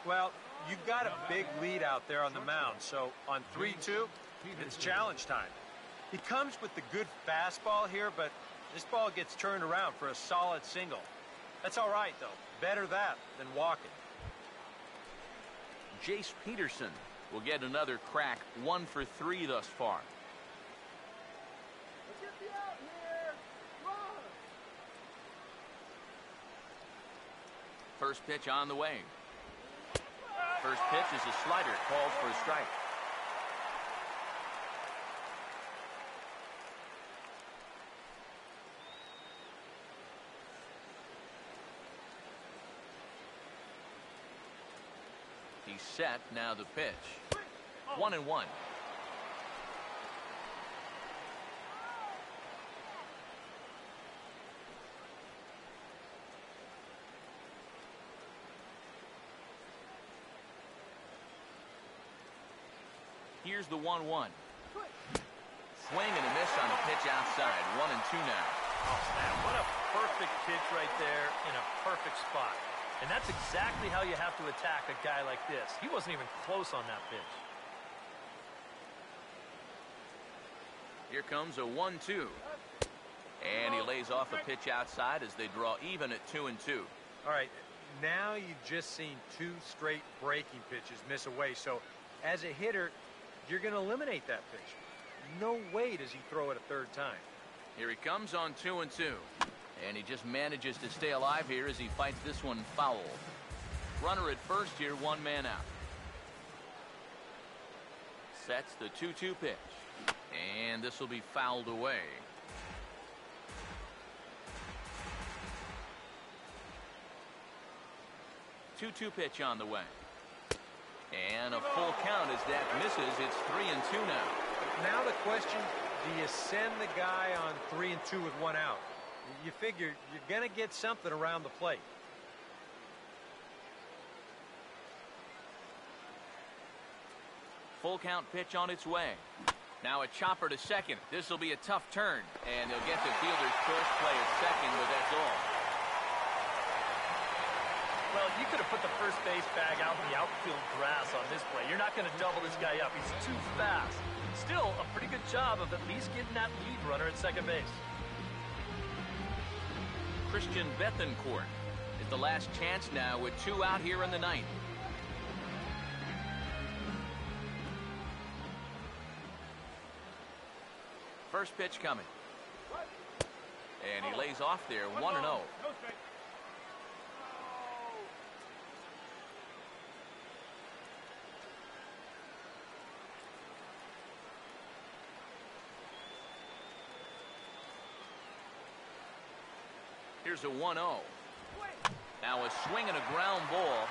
Well, you've got a big lead out there on the mound, so on 3-2, it's challenge time. He comes with the good fastball here, but This ball gets turned around for a solid single. That's all right, though. Better that than walking. Jace Peterson will get another crack, 1 for 3 thus far. Let's get the out here. Run. First pitch on the way. First pitch is a slider called for a strike. He's set. Now the pitch. 1-1. Here's the 1-1. Swing and a miss on a pitch outside. 1-2 now. Oh, man, what a perfect pitch right there in a perfect spot. And that's exactly how you have to attack a guy like this. He wasn't even close on that pitch. Here comes a 1-2. And he lays off a pitch outside as they draw even at 2-2. All right, now you've just seen 2 straight breaking pitches miss away. So as a hitter, you're going to eliminate that pitch. No way does he throw it a third time. Here he comes on 2-2. And he just manages to stay alive here as he fights this one foul. Runner at first here, 1 man out. Sets the 2-2 pitch. And this will be fouled away. Two-two pitch on the way. And a full count as that misses. It's 3-2 now. Now the question, do you send the guy on 3-2 with 1 out? You figure you're going to get something around the plate. Full count pitch on its way. Now a chopper to second. This will be a tough turn. And they'll get the fielder's first play at second, but that's all. Well, you could have put the first base bag out in the outfield grass on this play. You're not going to double this guy up. He's too fast. Still, a pretty good job of at least getting that lead runner at second base. Christian Bethancourt is the last chance now with 2 out here in the 9th. First pitch coming. And he lays off there, 1-0. No strike. Here's a 1-0. Now a swing and a ground ball.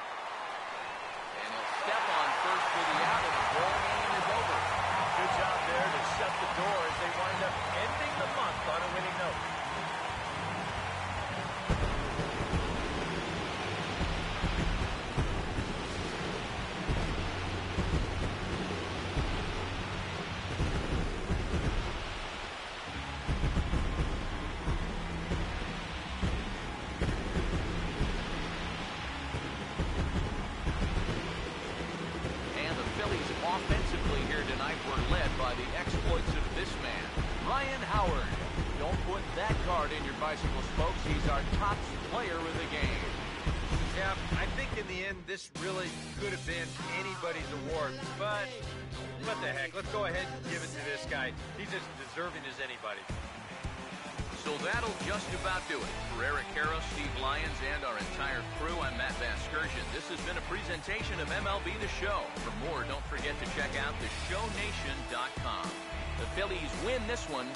And he'll step on first for the out, and the ball game is over. Good job there to shut the door as they wind up ending the month on a winning note. And the Phillies offensively here tonight were led by the exploits of this man, Ryan Howard. Don't put that card in your bicycle spokes. He's our top player of the game. Yeah, I think in the end, this really could have been anybody's award. But what the heck? Let's go ahead and give it to this guy. He's as deserving as anybody. So that'll just about do it. For Eric Harrow, Steve Lyons, and our entire crew, I'm Matt Vasgersian. This has been a presentation of MLB The Show. For more, don't forget to check out theshownation.com. The Phillies win this one